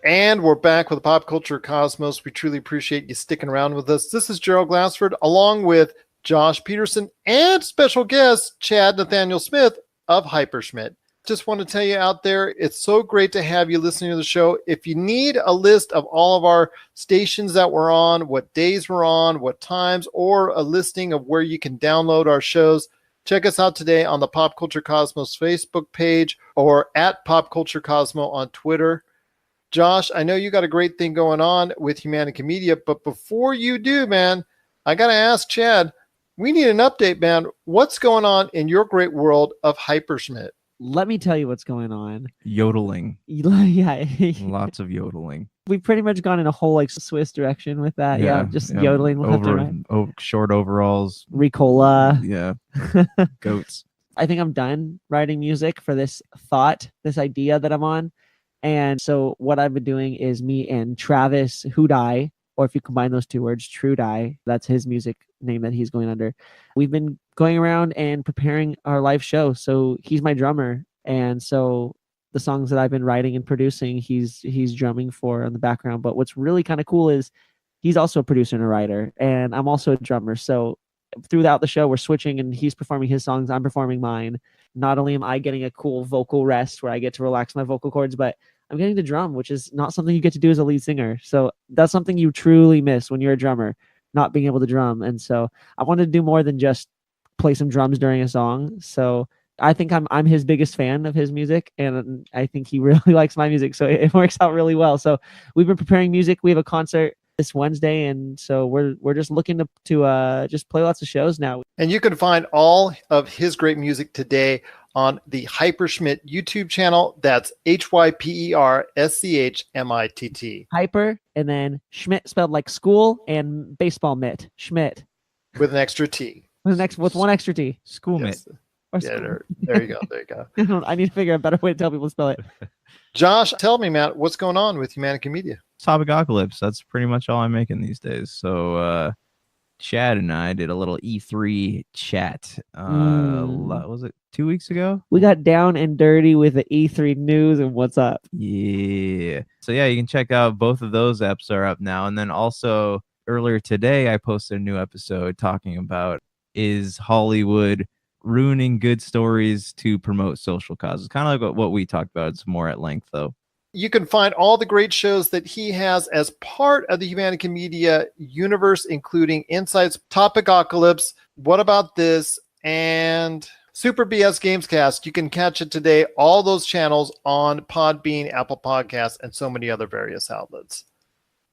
[SPEAKER 1] And we're back with Pop Culture Cosmos. We truly appreciate you sticking around with us. This is Gerald Glassford, along with Josh Peterson and special guest Chad Nathaniel Smith of Hyperschmitt. Just want to tell you out there, it's so great to have you listening to the show. If you need a list of all of our stations that we're on, what days we're on, what times, or a listing of where you can download our shows, check us out today on the Pop Culture Cosmos Facebook page or at Pop Culture Cosmo on Twitter. Josh, I know you got a great thing going on with Humanica Media, but before you do, man, I got to ask Chad, we need an update, man. What's going on in your great world of Hyperschmitt?
[SPEAKER 7] Let me tell you what's going on.
[SPEAKER 8] Yodeling.
[SPEAKER 7] Yeah.
[SPEAKER 8] Lots of yodeling.
[SPEAKER 7] We've pretty much gone in a whole like Swiss direction with that. Yeah, just yodeling left and right.
[SPEAKER 8] Short overalls.
[SPEAKER 7] Ricola.
[SPEAKER 8] Yeah. Goats.
[SPEAKER 7] I think I'm done writing music for this idea that I'm on. And so what I've been doing is me and Travis Hudai, or if you combine those two words, Trudai, that's his music name that he's going under. We've been going around and preparing our live show. So he's my drummer. And so the songs that I've been writing and producing, he's drumming for in the background. But what's really kind of cool is he's also a producer and a writer, and I'm also a drummer. So throughout the show, we're switching, and he's performing his songs, I'm performing mine. Not only am I getting a cool vocal rest where I get to relax my vocal cords, but I'm getting to drum, which is not something you get to do as a lead singer. So that's something you truly miss when you're a drummer, not being able to drum. And so I wanted to do more than just play some drums during a song. So I think I'm his biggest fan of his music, and I think he really likes my music. So it works out really well. So we've been preparing music. We have a concert this Wednesday, and so we're just looking to just play lots of shows now.
[SPEAKER 1] And you can find all of his great music today on the Hyperschmitt YouTube channel. That's HyperSchmitt.
[SPEAKER 7] Hyper, and then Schmidt spelled like school and baseball mitt. Schmidt
[SPEAKER 1] with an extra T.
[SPEAKER 7] With one extra T.
[SPEAKER 8] School mitt.
[SPEAKER 1] Yeah, there you go. There you go.
[SPEAKER 7] I need to figure out a better way to tell people to spell it.
[SPEAKER 1] Josh, tell me, Matt, what's going on with Humanica Media?
[SPEAKER 8] Topicocalypse. That's pretty much all I'm making these days. So Chad and I did a little E3 chat. Was it 2 weeks ago?
[SPEAKER 7] We got down and dirty with the E3 news and what's up.
[SPEAKER 8] Yeah. So yeah, you can check out both of those eps are up now. And then also earlier today, I posted a new episode talking about, is Hollywood ruining good stories to promote social causes? Kind of like what we talked about. It's more at length though.
[SPEAKER 1] You can find all the great shows that he has as part of the Humanica Media universe, including Insights, Topicocalypse, What About This, and Super BS Gamescast. You can catch it today, all those channels on Podbean, Apple Podcasts, and so many other various outlets.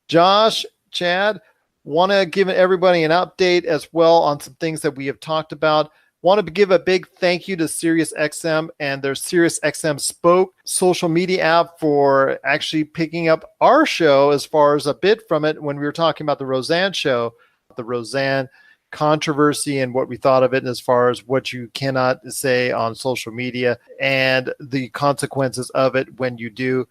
[SPEAKER 1] Josh, Chad, Want to give everybody an update as well on some things that we have talked about. Want to give a big thank you to SiriusXM and their SiriusXM Spoke social media app for actually picking up our show as far as a bit from it when we were talking about the Roseanne show, the Roseanne controversy and what we thought of it, and as far as what you cannot say on social media and the consequences of it when you do.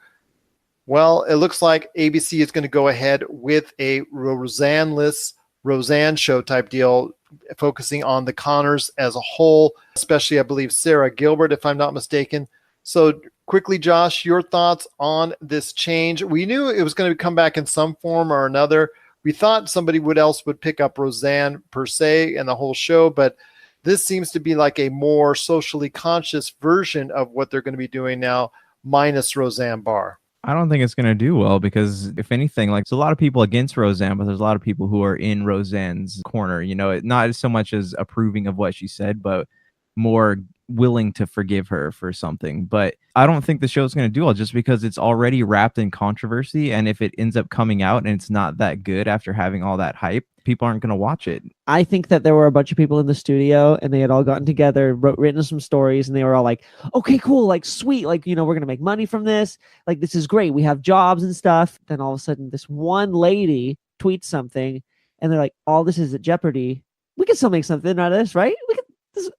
[SPEAKER 1] Well, it looks like ABC is going to go ahead with a Roseanne-less Roseanne show type deal, focusing on the Connors as a whole, especially, I believe, Sarah Gilbert, if I'm not mistaken. So quickly, Josh, your thoughts on this change? We knew it was going to come back in some form or another. We thought somebody else would pick up Roseanne per se and the whole show, but this seems to be like a more socially conscious version of what they're going to be doing now, minus Roseanne Barr.
[SPEAKER 8] I don't think it's going to do well because, if anything, like, there's a lot of people against Roseanne, but there's a lot of people who are in Roseanne's corner. You know, not so much as approving of what she said, but more willing to forgive her for something. But I don't think the show's going to do well just because it's already wrapped in controversy. And if it ends up coming out and it's not that good after having all that hype, people aren't going to watch it.
[SPEAKER 7] I think that there were a bunch of people in the studio and they had all gotten together, written some stories, and they were all like, okay, cool, like, sweet, like, you know, we're going to make money from this. Like, this is great. We have jobs and stuff. Then all of a sudden, this one lady tweets something and they're like, all this is at jeopardy. We can still make something out of this, right?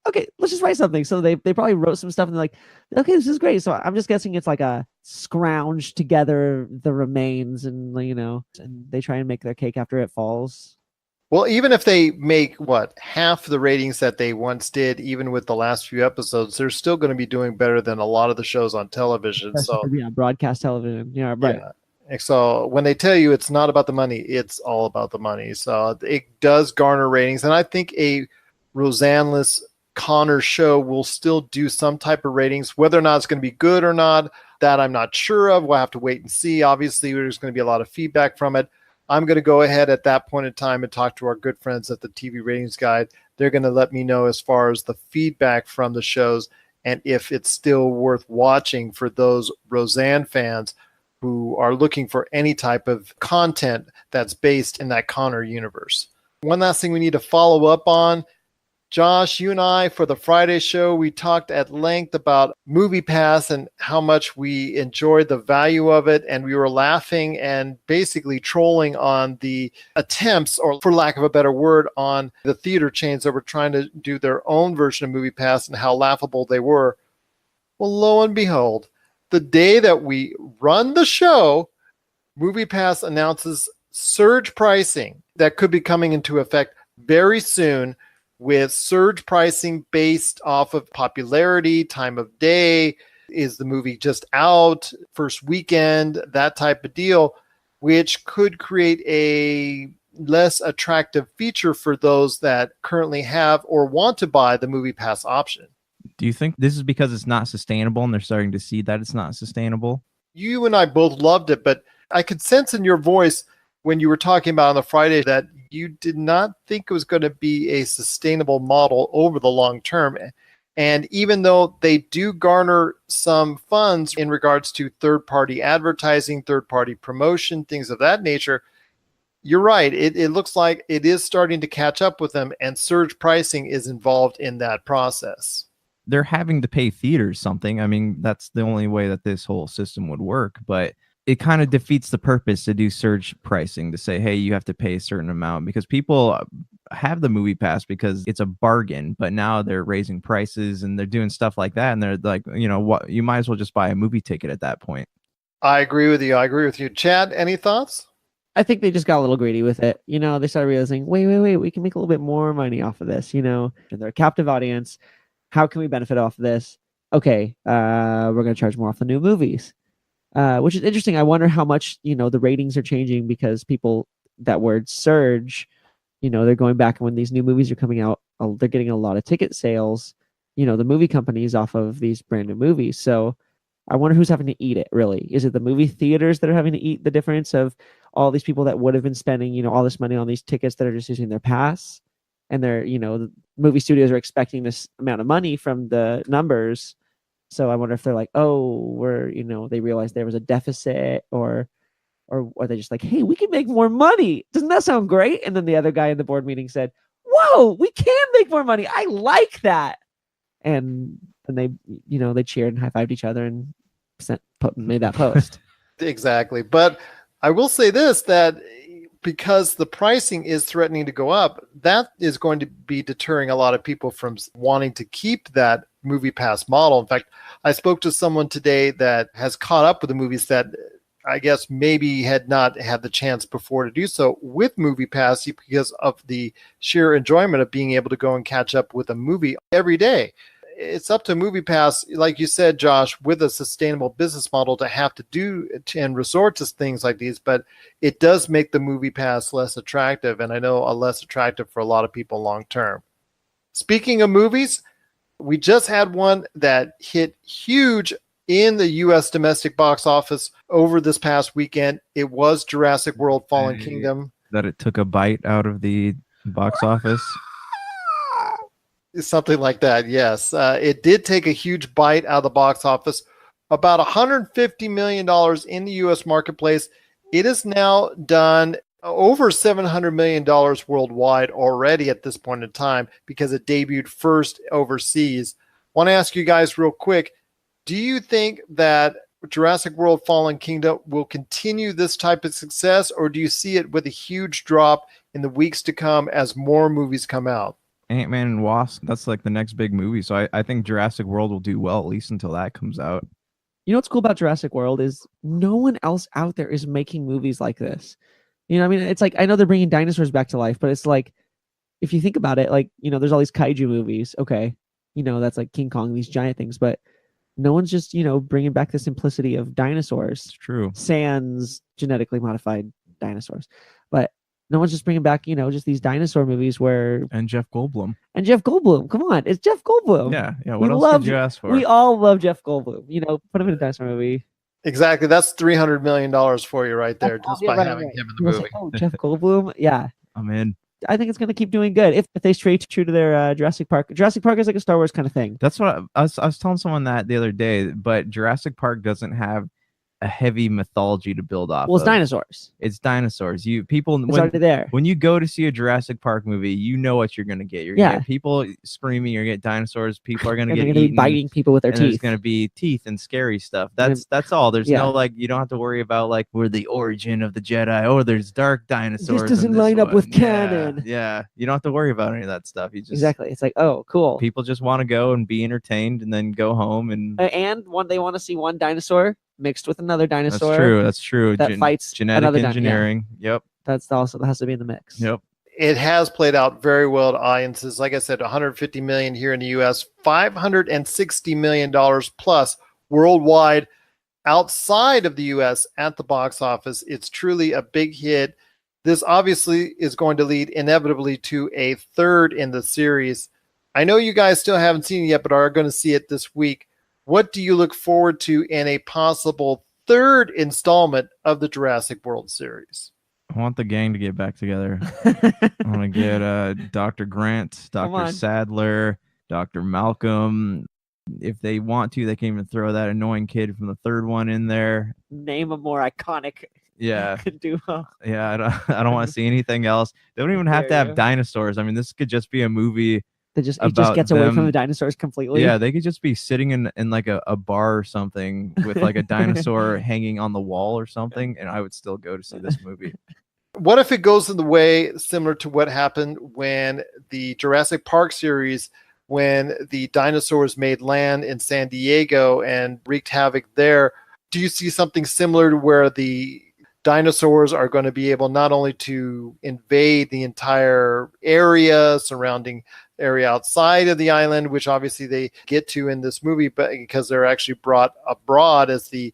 [SPEAKER 7] Okay, let's just write something. So they probably wrote some stuff and they're like, okay, this is great. So I'm just guessing it's like a scrounge together the remains, and, you know, and they try and make their cake after it falls.
[SPEAKER 1] Well, even if they make half the ratings that they once did, even with the last few episodes, they're still going to be doing better than a lot of the shows on television.
[SPEAKER 7] Yeah, broadcast television. Yeah, right.
[SPEAKER 1] Yeah. So when they tell you it's not about the money, it's all about the money. So it does garner ratings, and I think a Roseanne-less Connor show will still do some type of ratings. Whether or not it's going to be good or not, that I'm not sure of. We'll have to wait and see. Obviously, there's going to be a lot of feedback from it. I'm going to go ahead at that point in time and talk to our good friends at the TV Ratings Guide. They're going to let me know as far as the feedback from the shows and if it's still worth watching for those Roseanne fans who are looking for any type of content that's based in that Connor universe. One last thing we need to follow up on. Josh, you and I, for the Friday show, we talked at length about MoviePass and how much we enjoyed the value of it. And we were laughing and basically trolling on the attempts, or for lack of a better word, on the theater chains that were trying to do their own version of MoviePass and how laughable they were. Well, lo and behold, the day that we run the show, MoviePass announces surge pricing that could be coming into effect very soon, with surge pricing based off of popularity, time of day, is the movie just out, first weekend, that type of deal, which could create a less attractive feature for those that currently have or want to buy the MoviePass option.
[SPEAKER 8] Do you think this is because it's not sustainable and they're starting to see that it's not sustainable?
[SPEAKER 1] You and I both loved it, but I could sense in your voice when you were talking about on the Friday that you did not think it was going to be a sustainable model over the long term. And even though they do garner some funds in regards to third-party advertising, third-party promotion, things of that nature, you're right. It looks like it is starting to catch up with them, and surge pricing is involved in that process.
[SPEAKER 8] They're having to pay theaters something. I mean, that's the only way that this whole system would work, but it kind of defeats the purpose to do surge pricing, to say, hey, you have to pay a certain amount, because people have the MoviePass because it's a bargain, but now they're raising prices and they're doing stuff like that. And they're like, you know what, you might as well just buy a movie ticket at that point.
[SPEAKER 1] I agree with you. Chad, any thoughts?
[SPEAKER 7] I think they just got a little greedy with it. You know, they started realizing, wait, we can make a little bit more money off of this, you know, and they're a captive audience. How can we benefit off of this? Okay, we're going to charge more off the new movies. Which is interesting. I wonder how much, you know, the ratings are changing because people, that word surge, you know, they're going back, and when these new movies are coming out, they're getting a lot of ticket sales, you know, the movie companies off of these brand new movies. So I wonder who's having to eat it, really. Is it the movie theaters that are having to eat the difference of all these people that would have been spending, you know, all this money on these tickets that are just using their pass? And they're, you know, the movie studios are expecting this amount of money from the numbers. So I wonder if they're like, oh, they realized there was a deficit, or Or are they just like, hey, we can make more money? Doesn't that sound great? And then the other guy in the board meeting said, whoa, we can make more money. I like that. And they, they cheered and high-fived each other and made that post.
[SPEAKER 1] Exactly. But I will say this, that because the pricing is threatening to go up, that is going to be deterring a lot of people from wanting to keep that MoviePass model. In fact, I spoke to someone today that has caught up with the movies that I guess maybe had not had the chance before to do so with MoviePass because of the sheer enjoyment of being able to go and catch up with a movie every day. It's up to MoviePass, like you said, Josh, with a sustainable business model to have to do and resort to things like these, but it does make the MoviePass less attractive, and I know less attractive for a lot of people long term. Speaking of movies, we just had one that hit huge in the U.S. domestic box office over this past weekend. It was Jurassic World Fallen Kingdom.
[SPEAKER 8] That it took a bite out of the box office.
[SPEAKER 1] Something like that, yes. It did take a huge bite out of the box office. About $150 million in the U.S. marketplace. It has now done over $700 million worldwide already at this point in time because it debuted first overseas. Want to ask you guys real quick, do you think that Jurassic World Fallen Kingdom will continue this type of success, or do you see it with a huge drop in the weeks to come as more movies come out?
[SPEAKER 8] Ant-Man and Wasp, that's like the next big movie. So I think Jurassic World will do well, at least until that comes out.
[SPEAKER 7] You know what's cool about Jurassic World is no one else out there is making movies like this. I mean, it's like, I know they're bringing dinosaurs back to life, but it's like, if you think about it, like, there's all these kaiju movies. Okay. That's like King Kong, these giant things, but no one's just, bringing back the simplicity of dinosaurs.
[SPEAKER 8] It's true.
[SPEAKER 7] Sans genetically modified dinosaurs. But no one's just bringing back, just these dinosaur movies where...
[SPEAKER 8] And Jeff Goldblum.
[SPEAKER 7] Come on. It's Jeff Goldblum.
[SPEAKER 8] Yeah. What else could you ask for?
[SPEAKER 7] We all love Jeff Goldblum. Put him in a dinosaur movie.
[SPEAKER 1] Exactly. That's $300 million for you right there, just by having him in the movie.
[SPEAKER 7] Like, Jeff Goldblum. Yeah.
[SPEAKER 8] I'm in.
[SPEAKER 7] I think it's going to keep doing good if they stay true to their Jurassic Park. Jurassic Park is like a Star Wars kind of thing.
[SPEAKER 8] That's what I was telling someone that the other day, but Jurassic Park doesn't have a heavy mythology to build off.
[SPEAKER 7] Well, it's dinosaurs.
[SPEAKER 8] It's dinosaurs.
[SPEAKER 7] It's already there.
[SPEAKER 8] When you go to see a Jurassic Park movie, you know what you're going to get. You're going to get people screaming. You're going to get dinosaurs. People are going to get eaten.
[SPEAKER 7] Be biting people with their teeth.
[SPEAKER 8] There's going to be teeth and scary stuff. That's all. There's no like. You don't have to worry about like we're the origin of the Jedi. Oh, there's dark dinosaurs.
[SPEAKER 7] This doesn't line up with canon.
[SPEAKER 8] Yeah, you don't have to worry about any of that stuff. You just
[SPEAKER 7] exactly. It's like, oh, cool.
[SPEAKER 8] People just want to go and be entertained and then go home and
[SPEAKER 7] they want to see one dinosaur mixed with another dinosaur.
[SPEAKER 8] That's true.
[SPEAKER 7] That fights
[SPEAKER 8] genetic engineering. Yep.
[SPEAKER 7] That has to be in the mix.
[SPEAKER 8] Yep.
[SPEAKER 1] It has played out very well to audiences. Like I said, $150 million here in the U.S., $560 million plus worldwide outside of the U.S. at the box office. It's truly a big hit. This obviously is going to lead inevitably to a third in the series. I know you guys still haven't seen it yet, but are going to see it this week. What do you look forward to in a possible third installment of the Jurassic World series?
[SPEAKER 8] I want the gang to get back together. I want to get Dr. Grant, Dr. Sadler, Dr. Malcolm. If they want to, they can even throw that annoying kid from the third one in there.
[SPEAKER 7] Name a more iconic duo.
[SPEAKER 8] Yeah, I don't want to see anything else. They don't even have to have dinosaurs. I mean, this could just be a movie.
[SPEAKER 7] It just gets away from the dinosaurs completely.
[SPEAKER 8] Yeah, they could just be sitting in like a bar or something with like a dinosaur hanging on the wall or something, and I would still go to see this movie.
[SPEAKER 1] What if it goes in the way similar to what happened when the Jurassic Park series, when the dinosaurs made land in San Diego and wreaked havoc there? Do you see something similar to where the dinosaurs are going to be able not only to invade the entire area surrounding area outside of the island, which obviously they get to in this movie, but because they're actually brought abroad as the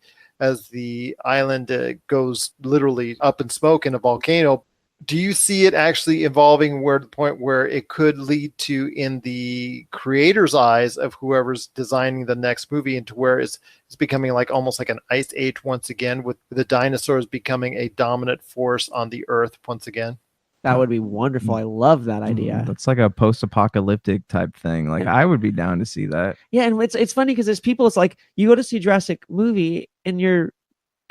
[SPEAKER 1] island goes literally up in smoke in a volcano. Do you see it actually evolving where the point where it could lead to, in the creator's eyes of whoever's designing the next movie, into where it's becoming like almost like an ice age once again, with the dinosaurs becoming a dominant force on the earth once again?
[SPEAKER 7] That would be wonderful. I love that idea.
[SPEAKER 8] That's like a post-apocalyptic type thing. Like I would be down to see that.
[SPEAKER 7] Yeah, and it's funny because there's people. It's like you go to see a Jurassic movie and you're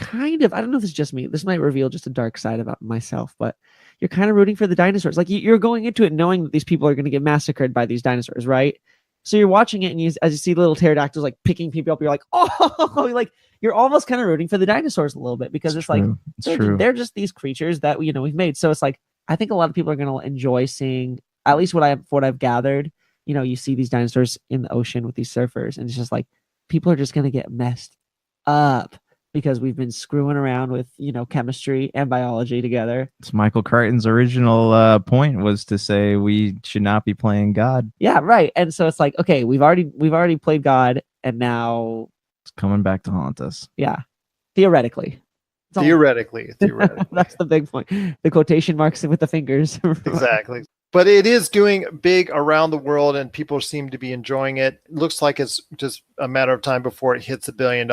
[SPEAKER 7] kind of, I don't know if it's just me, this might reveal just a dark side about myself, but you're kind of rooting for the dinosaurs. Like you're going into it knowing that these people are going to get massacred by these dinosaurs, right? So you're watching it, and as you see little pterodactyls like picking people up, you're like, oh, like you're almost kind of rooting for the dinosaurs a little bit, because it's like they're just these creatures that we've made. So it's like, I think a lot of people are going to enjoy seeing, at least what I've gathered. You see these dinosaurs in the ocean with these surfers, and it's just like people are just going to get messed up because we've been screwing around with chemistry and biology together.
[SPEAKER 8] It's Michael Crichton's original point was to say we should not be playing God.
[SPEAKER 7] Yeah, right. And so it's like, okay, we've already played God, and now
[SPEAKER 8] it's coming back to haunt us.
[SPEAKER 7] Yeah, theoretically.
[SPEAKER 1] Theoretically.
[SPEAKER 7] That's the big point. The quotation marks with the fingers.
[SPEAKER 1] Exactly. But it is doing big around the world, and people seem to be enjoying it. Looks like it's just a matter of time before it hits $1 billion.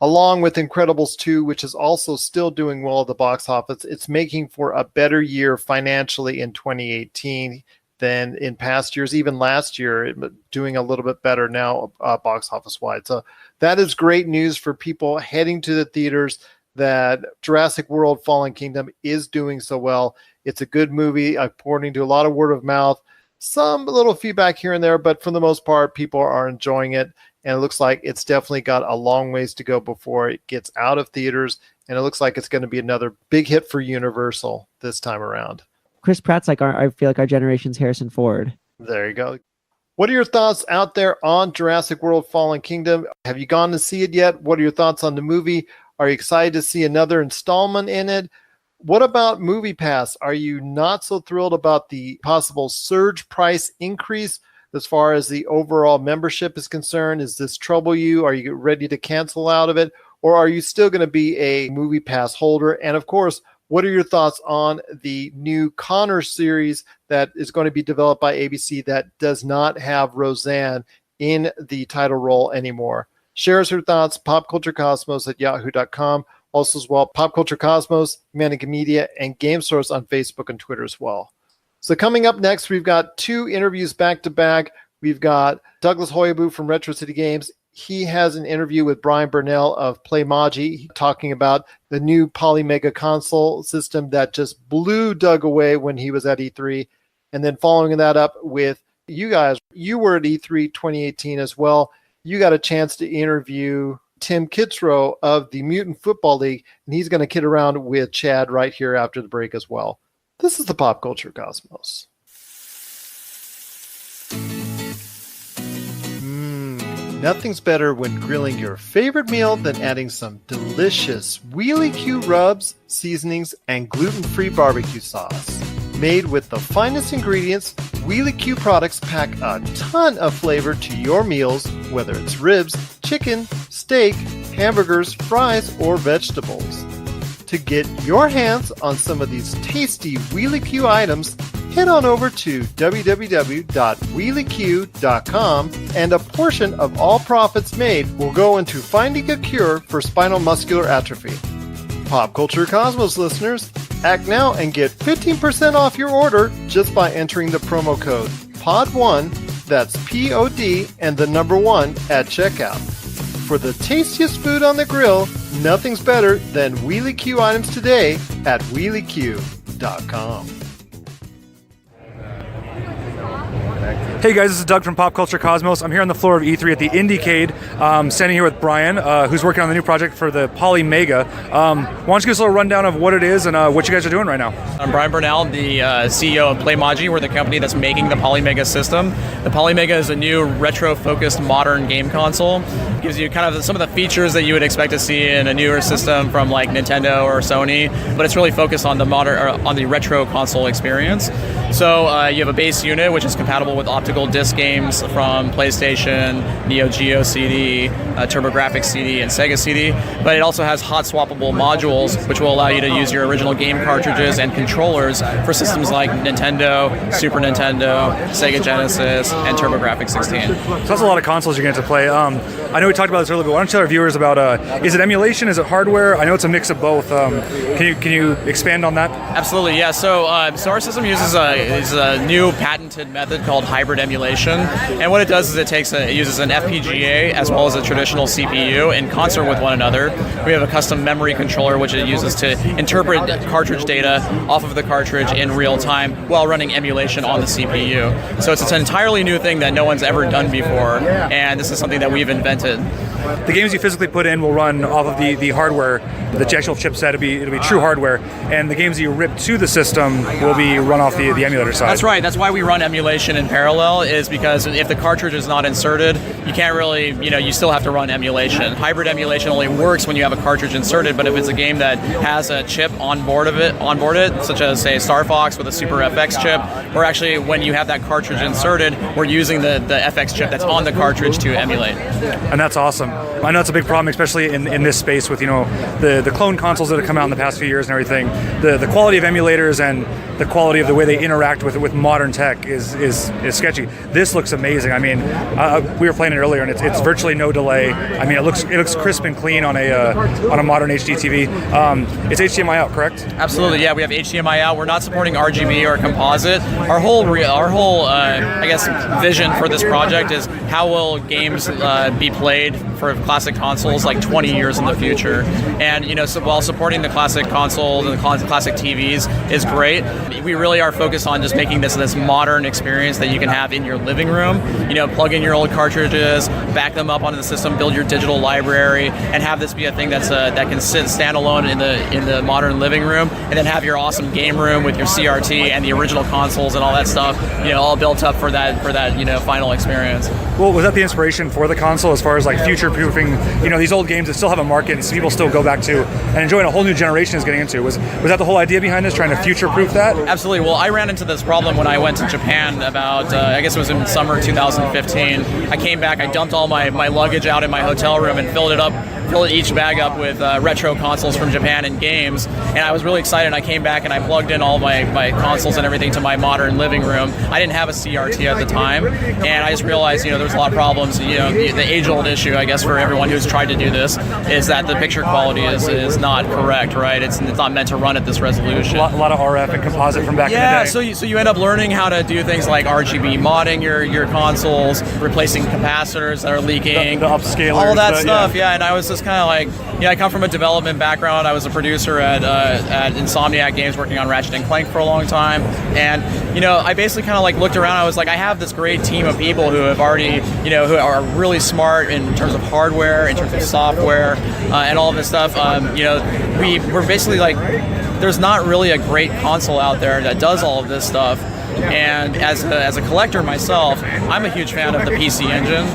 [SPEAKER 1] Along with Incredibles 2, which is also still doing well at the box office. It's making for a better year financially in 2018 than in past years. Even last year, doing a little bit better now box office wide. So that is great news for people heading to the theaters, that Jurassic World Fallen Kingdom is doing so well. It's a good movie, according to a lot of word of mouth. Some little feedback here and there, but for the most part, people are enjoying it. And it looks like it's definitely got a long ways to go before it gets out of theaters. And it looks like it's going to be another big hit for Universal this time around.
[SPEAKER 7] Chris Pratt's like I feel like our generation's Harrison Ford.
[SPEAKER 1] There you go. What are your thoughts out there on Jurassic World Fallen Kingdom? Have you gone to see it yet? What are your thoughts on the movie? Are you excited to see another installment in it? What about MoviePass? Are you not so thrilled about the possible surge price increase as far as the overall membership is concerned? Does this trouble you? Are you ready to cancel out of it? Or are you still going to be a MoviePass holder? And of course, what are your thoughts on the new Connor series that is going to be developed by ABC that does not have Roseanne in the title role anymore? Share us your thoughts, popculturecosmos@yahoo.com. Also as well, Pop Culture Cosmos, Manic Media, and Game Source on Facebook and Twitter as well. So coming up next, we've got 2 interviews back to back. We've got Douglas Haughaboo from Retro City Games. He has an interview with Brian Burnell of Polymega talking about the new Polymega console system that just blew Doug away when he was at E3. And then following that up with you guys, you were at E3 2018 as well. You got a chance to interview Tim Kitzrow of the Mutant Football League, and he's going to kid around with Chad right here after the break as well. This is the Pop Culture Cosmos. Nothing's better when grilling your favorite meal than adding some delicious Wheelie Q rubs, seasonings, and gluten-free barbecue sauce. Made with the finest ingredients, Wheelie Q products pack a ton of flavor to your meals, whether it's ribs, chicken, steak, hamburgers, fries, or vegetables. To get your hands on some of these tasty Wheelie Q items, head on over to www.wheelieq.com, and a portion of all profits made will go into finding a cure for spinal muscular atrophy. Pop Culture Cosmos listeners, act now and get 15% off your order just by entering the promo code POD1, that's POD and the number 1 at checkout. For the tastiest food on the grill, nothing's better than Wheelie Q items today at wheelieq.com.
[SPEAKER 11] Hey guys, this is Doug from Pop Culture Cosmos. I'm here on the floor of E3 at the Indiecade, standing here with Brian, who's working on the new project for the Polymega. Why don't you give us a little rundown of what it is and what you guys are doing right now?
[SPEAKER 12] I'm Brian Burnell, the CEO of Polymega. We're the company that's making the Polymega system. The Polymega is a new retro-focused modern game console. It gives you kind of some of the features that you would expect to see in a newer system from like Nintendo or Sony, but it's really focused on the modern, or on the retro console experience. So you have a base unit, which is compatible with optical disc games from PlayStation, Neo Geo CD, TurboGrafx CD, and Sega CD. But it also has hot swappable modules, which will allow you to use your original game cartridges and controllers for systems like Nintendo, Super Nintendo, Sega Genesis, and TurboGrafx 16.
[SPEAKER 11] So that's a lot of consoles you're going to play. I know we talked about this earlier, but why don't you tell our viewers about, is it emulation, is it hardware? I know it's a mix of both. Can you expand on that?
[SPEAKER 12] Absolutely, yeah. So our system uses is a new patented method called hybrid emulation. And what it does is it uses an FPGA as well as a traditional CPU in concert with one another. We have a custom memory controller which it uses to interpret cartridge data off of the cartridge in real time while running emulation on the CPU. So it's an entirely new thing that no one's ever done before, and this is something that we've invented.
[SPEAKER 11] The games you physically put in will run off of the hardware, the actual chipset. It'll be true hardware, and the games that you rip to the system will be run off the emulator side.
[SPEAKER 12] That's right. That's why we run emulation in parallel, is because if the cartridge is not inserted, you can't really, you still have to run emulation. Hybrid emulation only works when you have a cartridge inserted, but if it's a game that has a chip on board it, such as say Star Fox with a Super FX chip, or actually when you have that cartridge inserted, we're using the FX chip that's on the cartridge to emulate.
[SPEAKER 11] And that's awesome. I know it's a big problem, especially in this space with the clone consoles that have come out in the past few years and everything. The quality of emulators and the quality of the way they interact with modern tech is sketchy. This looks amazing. I mean, we were playing it earlier, and it's virtually no delay. I mean, it looks crisp and clean on a modern HD TV. It's HDMI out, correct?
[SPEAKER 12] Absolutely, yeah. We have HDMI out. We're not supporting RGB or composite. Our whole I guess vision for this project is how will games be played for classic consoles like 20 years in the future. And so while supporting the classic consoles and the classic TVs is great, we really are focused on just making this modern experience that you can have in your living room. Plug in your old cartridges, back them up onto the system, build your digital library, and have this be a thing that can sit standalone in the modern living room, and then have your awesome game room with your CRT and the original consoles and all that stuff, all built up for that final experience.
[SPEAKER 11] Well, was that the inspiration for the console as far as like future-proofing, these old games that still have a market and people still go back to and enjoying a whole new generation is getting into? Was that the whole idea behind this, trying to future-proof that?
[SPEAKER 12] Absolutely. Well, I ran into this problem when I went to Japan about, I guess it was in summer 2015. I came back, I dumped all my luggage out in my hotel room and filled each bag up with retro consoles from Japan and games, and I was really excited. I came back and I plugged in all my consoles and everything to my modern living room. I didn't have a CRT at the time, and I just realized, there's a lot of problems. The age-old issue, I guess, for everyone who's tried to do this is that the picture quality is not correct, right? It's not meant to run at this resolution.
[SPEAKER 11] A lot of RF and composite from back in the day.
[SPEAKER 12] Yeah, so you end up learning how to do things like RGB modding your consoles, replacing capacitors that are leaking,
[SPEAKER 11] the upscalers,
[SPEAKER 12] all that stuff. Yeah, and I was just kind of like, I come from a development background. I was a producer at Insomniac Games, working on Ratchet and Clank for a long time, and I basically kind of like looked around. I was like, I have this great team of people who have already, who are really smart in terms of hardware, in terms of software, and all of this stuff. We're basically like, there's not really a great console out there that does all of this stuff. And as a collector myself, I'm a huge fan of the PC Engine.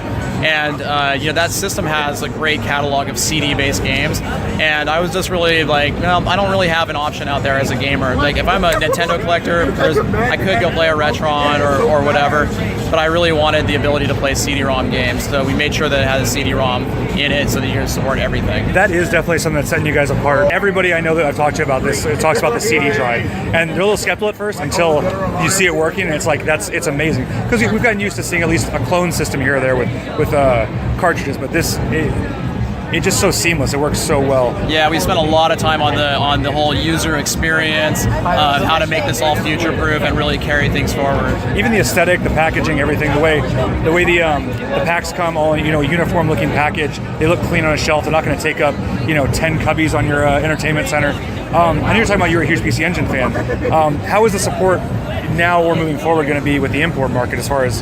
[SPEAKER 12] And that system has a great catalog of CD-based games, and I was just really like, I don't really have an option out there as a gamer. Like, if I'm a Nintendo collector, I could go play a Retron or whatever, but I really wanted the ability to play CD-ROM games, so we made sure that it had a CD-ROM in it so that you can support everything.
[SPEAKER 11] That is definitely something that's setting you guys apart. Everybody I know that I've talked to about this talks about the CD drive, and they're a little skeptical at first until you see it working, and it's like, it's amazing. Because we've gotten used to seeing at least a clone system here or there with cartridges, but this it's just so seamless. It works so well.
[SPEAKER 12] Yeah, we spent a lot of time on the whole user experience, how to make this all future-proof and really carry things forward.
[SPEAKER 11] Even the aesthetic, the packaging, everything, the way the packs come, all uniform-looking package. They look clean on a shelf. They're not going to take up 10 cubbies on your entertainment center. I know you're talking about you're a huge PC Engine fan. How is the support now or moving forward going to be with the import market as far as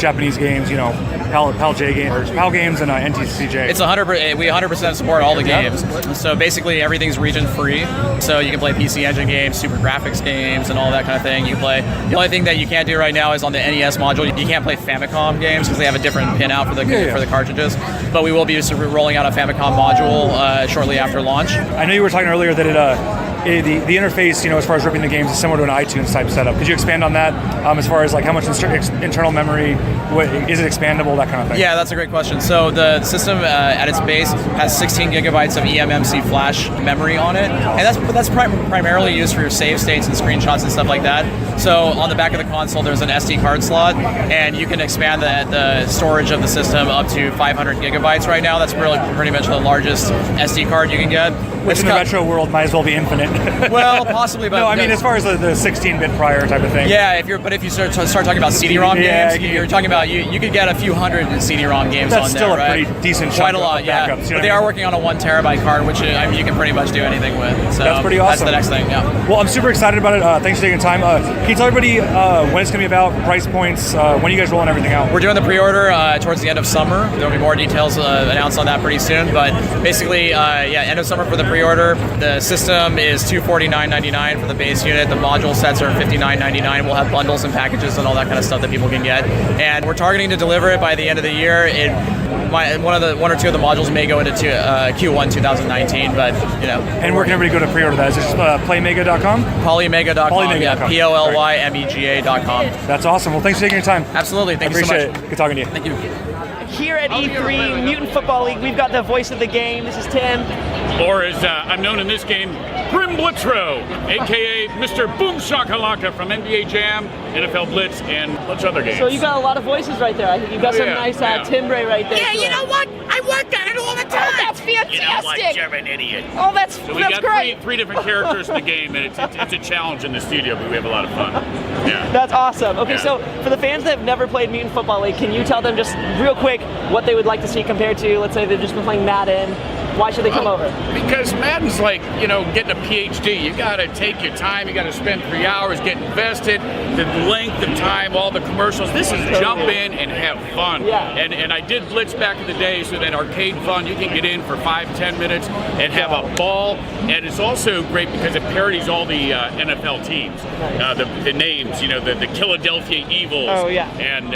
[SPEAKER 11] Japanese games, PAL games and NTCJ?
[SPEAKER 12] It's 100%. We 100% support all the games. So basically everything's region free. So you can play PC Engine games, Super Graphics games, and all that kind of thing. You play. The only thing that you can't do right now is on the NES module. You can't play Famicom games because they have a different pin out for the cartridges. But we will be rolling out a Famicom module shortly after launch.
[SPEAKER 11] I know you were talking earlier that the interface, as far as ripping the games, is similar to an iTunes type setup. Could you expand on that as far as like how much internal memory, is it expandable, that kind of thing?
[SPEAKER 12] Yeah, that's a great question. So the system at its base has 16 gigabytes of eMMC flash memory on it, and that's primarily used for your save states and screenshots and stuff like that. So on the back of the console, there's an SD card slot, and you can expand the storage of the system up to 500 gigabytes right now. That's really pretty much the largest SD card you can get.
[SPEAKER 11] Which in the retro world might as well be infinite.
[SPEAKER 12] Well, possibly, but
[SPEAKER 11] no, I mean as far as the 16-bit prior type of thing.
[SPEAKER 12] Yeah, if you start talking about CD-ROM games, you're talking about you could get a few hundred CD-ROM games
[SPEAKER 11] That's
[SPEAKER 12] on there,
[SPEAKER 11] still a
[SPEAKER 12] right?
[SPEAKER 11] pretty decent
[SPEAKER 12] Quite
[SPEAKER 11] chunk
[SPEAKER 12] a lot,
[SPEAKER 11] of
[SPEAKER 12] yeah.
[SPEAKER 11] backups, you know
[SPEAKER 12] But they are working on a 1 terabyte card, which I mean you can pretty much do anything with. So
[SPEAKER 11] that's pretty awesome.
[SPEAKER 12] That's the next thing. Yeah.
[SPEAKER 11] Well, I'm super excited about it. Thanks for taking time. Can you tell everybody when it's going to be about, price points, when you guys rolling everything out?
[SPEAKER 12] We're doing the pre-order towards the end of summer. There'll be more details announced on that pretty soon. But basically, end of summer for the pre-order. The system is $249.99 for the base unit. The module sets are $59.99. We'll have bundles and packages and all that kind of stuff that people can get. And we're targeting to deliver it by the end of the year. One or two of the modules may go into Q1 2019, but you know.
[SPEAKER 11] And where can everybody go to pre-order that? Is it just Polymega.com?
[SPEAKER 12] Polymega.com.
[SPEAKER 11] Polymega.com.
[SPEAKER 12] Yeah, POLYMEGA.com.
[SPEAKER 11] That's awesome. Well, thanks for taking your time.
[SPEAKER 12] Absolutely. Thank you so much.
[SPEAKER 11] Appreciate it. Good talking to you.
[SPEAKER 12] Thank you.
[SPEAKER 13] Here at E3 Mutant Football League, we've got the voice of the game. This is Tim.
[SPEAKER 14] Or as I'm known in this game, Grim Blitzrow, a.k.a. Mr. Boom Shakalaka from NBA Jam, NFL Blitz, and a bunch of other games.
[SPEAKER 13] So you got a lot of voices right there. I think you've got some nice timbre right there.
[SPEAKER 15] Yeah, you know what? I work on it all the time.
[SPEAKER 13] Oh, that's fantastic.
[SPEAKER 15] You know what? You're an idiot.
[SPEAKER 13] Oh, that's
[SPEAKER 14] So we got
[SPEAKER 13] great.
[SPEAKER 14] three different characters in the game, and it's a challenge in the studio, but we have a lot of fun. Yeah.
[SPEAKER 13] That's awesome. Okay,
[SPEAKER 14] Yeah.
[SPEAKER 13] so for the fans that have never played Mutant Football League, can you tell them just real quick what they would like to see compared to, let's say they've just been playing Madden? Why should they come over?
[SPEAKER 14] Because Madden's like, getting a PhD. You got to take your time. You got to spend 3 hours, get invested, the length of time, all the commercials. This is jump in and have fun.
[SPEAKER 13] Yeah.
[SPEAKER 14] And I did Blitz back in the day, so that arcade fun, you can get in for 5-10 minutes and have a ball. And it's also great because it parodies all the NFL teams, the names, the Philadelphia Eagles.
[SPEAKER 13] Oh, yeah.
[SPEAKER 14] And,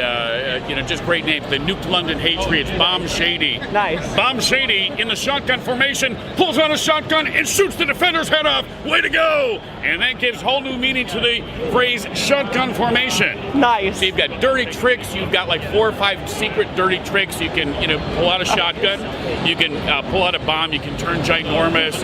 [SPEAKER 14] just great names. The Nuke London Patriots, Bomb Shady.
[SPEAKER 13] Nice.
[SPEAKER 14] Bomb Shady in the shotgun formation, pulls out a shotgun and shoots the defender's head off. Way to go! And that gives whole new meaning to the phrase shotgun formation.
[SPEAKER 13] Nice.
[SPEAKER 14] So you've got dirty tricks. You've got like 4 or 5 secret dirty tricks. You can, pull out a shotgun. You can pull out a bomb. You can turn ginormous.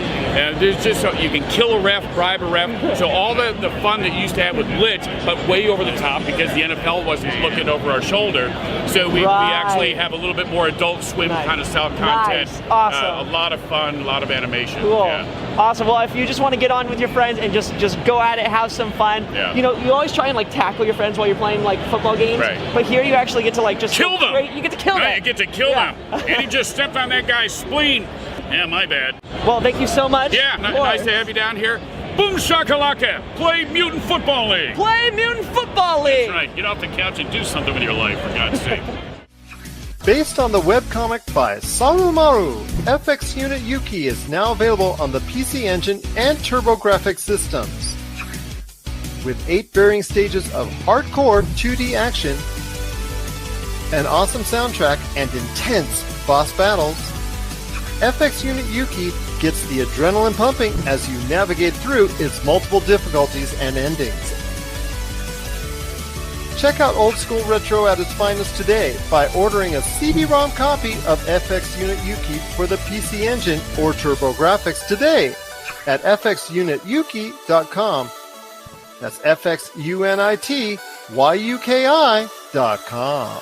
[SPEAKER 14] There's just you can kill a ref, bribe a ref. So all the fun that you used to have with Blitz, but way over the top because the NFL wasn't looking over our shoulder. So we actually have a little bit more Adult Swim kind of style content.
[SPEAKER 13] Nice. Awesome.
[SPEAKER 14] A lot of fun, a lot of animation.
[SPEAKER 13] Cool.
[SPEAKER 14] Yeah.
[SPEAKER 13] Awesome. Well, if you just want to get on with your friends and just go at it, have some fun.
[SPEAKER 14] Yeah.
[SPEAKER 13] You always try and like tackle your friends while you're playing like football games.
[SPEAKER 14] Right.
[SPEAKER 13] But here you actually get to like just
[SPEAKER 14] kill them.
[SPEAKER 13] You get to kill them.
[SPEAKER 14] You get to kill them. And he just stepped on that guy's spleen. Yeah, my bad.
[SPEAKER 13] Well, thank you so much.
[SPEAKER 14] Yeah, nice to have you down here. Boom shakalaka! Play Mutant Football League.
[SPEAKER 13] Play Mutant Football League.
[SPEAKER 14] That's right. Get off the couch and do something with your life, for God's sake.
[SPEAKER 1] Based on the webcomic by Sarumaru, FX Unit Yuki is now available on the PC Engine and TurboGrafx systems. With 8 varying stages of hardcore 2D action, an awesome soundtrack, and intense boss battles, FX Unit Yuki gets the adrenaline pumping as you navigate through its multiple difficulties and endings. Check out old school retro at its finest today by ordering a CD-ROM copy of FX Unit Yuki for the PC Engine or TurboGrafx today at fxunityuki.com. That's fxunityuki.com.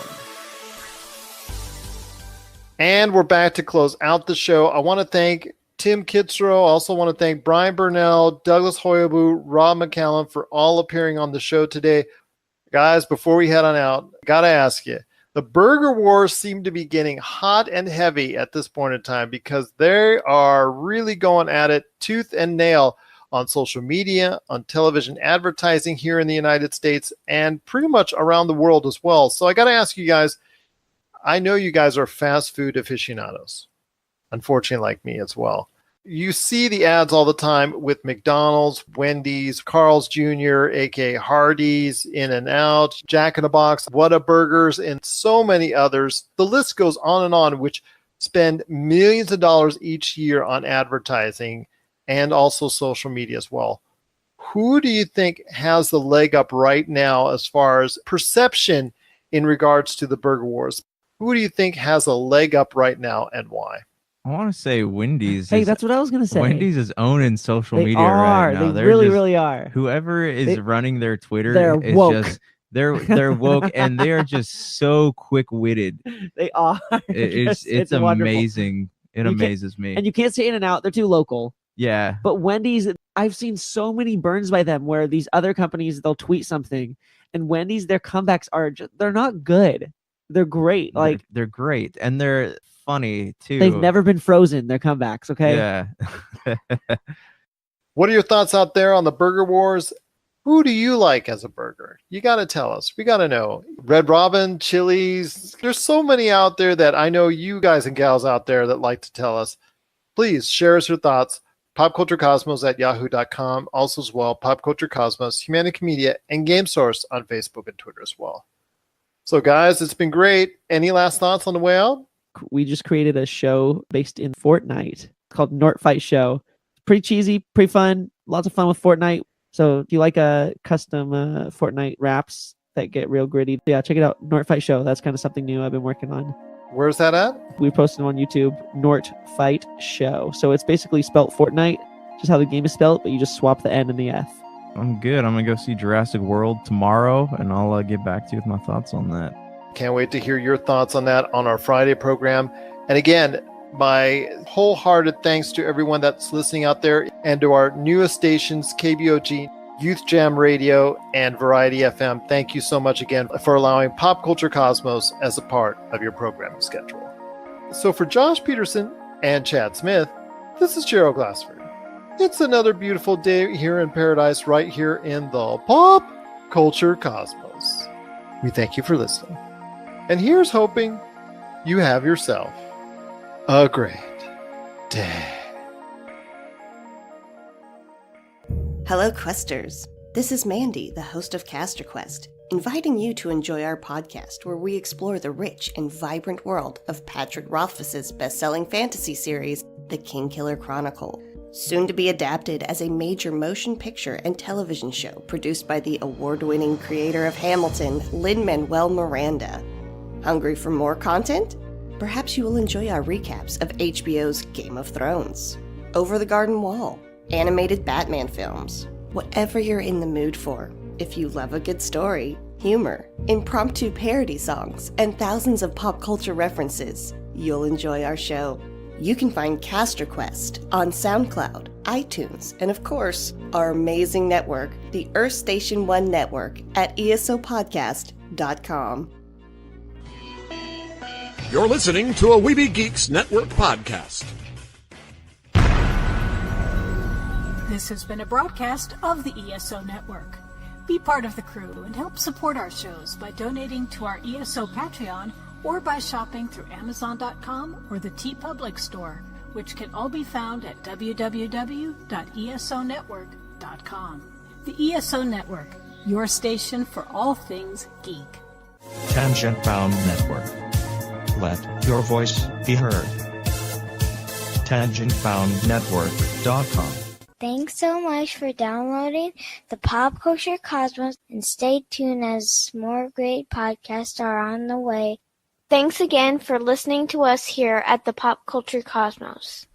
[SPEAKER 1] And we're back to close out the show. I want to thank Tim Kitzrow. I also want to thank Brian Burnell, Douglas Haughaboo, Rob McCallum for all appearing on the show today. Guys, before we head on out, I got to ask you, the burger wars seem to be getting hot and heavy at this point in time because they are really going at it tooth and nail on social media, on television advertising here in the United States, and pretty much around the world as well. So I got to ask you guys, I know you guys are fast food aficionados, unfortunately like me as well. You see the ads all the time with McDonald's, Wendy's, Carl's Jr., aka Hardee's, In-N-Out, Jack in the Box, Whataburgers, and so many others. The list goes on and on, which spend millions of dollars each year on advertising and also social media as well. Who do you think has the leg up right now as far as perception in regards to the burger wars? Who do you think has a leg up right now and why?
[SPEAKER 8] I want to say Wendy's.
[SPEAKER 7] Hey, that's what I was going to say.
[SPEAKER 8] Wendy's is owning social media
[SPEAKER 7] are.
[SPEAKER 8] right now.
[SPEAKER 7] They really are.
[SPEAKER 8] Whoever is running their Twitter
[SPEAKER 7] they're
[SPEAKER 8] is
[SPEAKER 7] woke.
[SPEAKER 8] just they're woke and they are just so quick-witted.
[SPEAKER 7] They are.
[SPEAKER 8] It's
[SPEAKER 7] wonderful.
[SPEAKER 8] amazing. It amazes me.
[SPEAKER 7] And you can't say In-N-Out. They're too local.
[SPEAKER 8] Yeah.
[SPEAKER 7] But Wendy's, I've seen so many burns by them where these other companies, they'll tweet something, and Wendy's, their comebacks are they're not good. They're great. Like
[SPEAKER 8] they're great, and they're funny too.
[SPEAKER 7] They've never been frozen, their comebacks, okay?
[SPEAKER 8] Yeah.
[SPEAKER 1] What are your thoughts out there on the Burger Wars? Who do you like as a burger? You got to tell us. We got to know. Red Robin, Chili's. There's so many out there that I know you guys and gals out there that like to tell us. Please share us your thoughts. popculturecosmos@yahoo.com. Also as well, Pop Culture Cosmos, Humanica Media, and Game Source on Facebook and Twitter as well. So guys, it's been great. Any last thoughts on the way out?
[SPEAKER 7] We just created a show based in Fortnite called Nort Fight Show. Pretty cheesy, pretty fun. Lots of fun with Fortnite. So if you like custom Fortnite raps that get real gritty, yeah, check it out. Nort Fight Show. That's kind of something new I've been working on.
[SPEAKER 1] Where's that at?
[SPEAKER 7] We posted them on YouTube. Nort Fight Show. So it's basically spelt Fortnite, just how the game is spelled, but you just swap the N and the F.
[SPEAKER 8] I'm good. I'm going to go see Jurassic World tomorrow, and I'll get back to you with my thoughts on that.
[SPEAKER 1] Can't wait to hear your thoughts on that on our Friday program. And again, my wholehearted thanks to everyone that's listening out there and to our newest stations, KBOG, Youth Jam Radio, and Variety FM. Thank you so much again for allowing Pop Culture Cosmos as a part of your programming schedule. So for Josh Peterson and Chad Smith, this is Gerald Glassford. It's another beautiful day here in paradise, right here in the Pop Culture Cosmos. We thank you for listening. And here's hoping you have yourself a great day.
[SPEAKER 16] Hello, Questers. This is Mandy, the host of Caster Quest, inviting you to enjoy our podcast where we explore the rich and vibrant world of Patrick Rothfuss's best-selling fantasy series, The Kingkiller Chronicle, soon to be adapted as a major motion picture and television show produced by the award-winning creator of Hamilton, Lin-Manuel Miranda. Hungry for more content? Perhaps you will enjoy our recaps of HBO's Game of Thrones, Over the Garden Wall, animated Batman films, whatever you're in the mood for. If you love a good story, humor, impromptu parody songs, and thousands of pop culture references, you'll enjoy our show. You can find Caster Quest on SoundCloud, iTunes, and of course, our amazing network, the Earth Station One Network, at esopodcast.com.
[SPEAKER 2] You're listening to a Weeby Geeks Network podcast.
[SPEAKER 3] This has been a broadcast of the ESO Network. Be part of the crew and help support our shows by donating to our ESO Patreon or by shopping through Amazon.com or the TeePublic store, which can all be found at www.esonetwork.com. The ESO Network, your station for all things geek.
[SPEAKER 17] Tangent Bound Network. Let your voice be heard. TangentBoundNetwork.com.
[SPEAKER 18] Thanks so much for downloading the Pop Culture Cosmos, and stay tuned as more great podcasts are on the way. Thanks again for listening to us here at the Pop Culture Cosmos.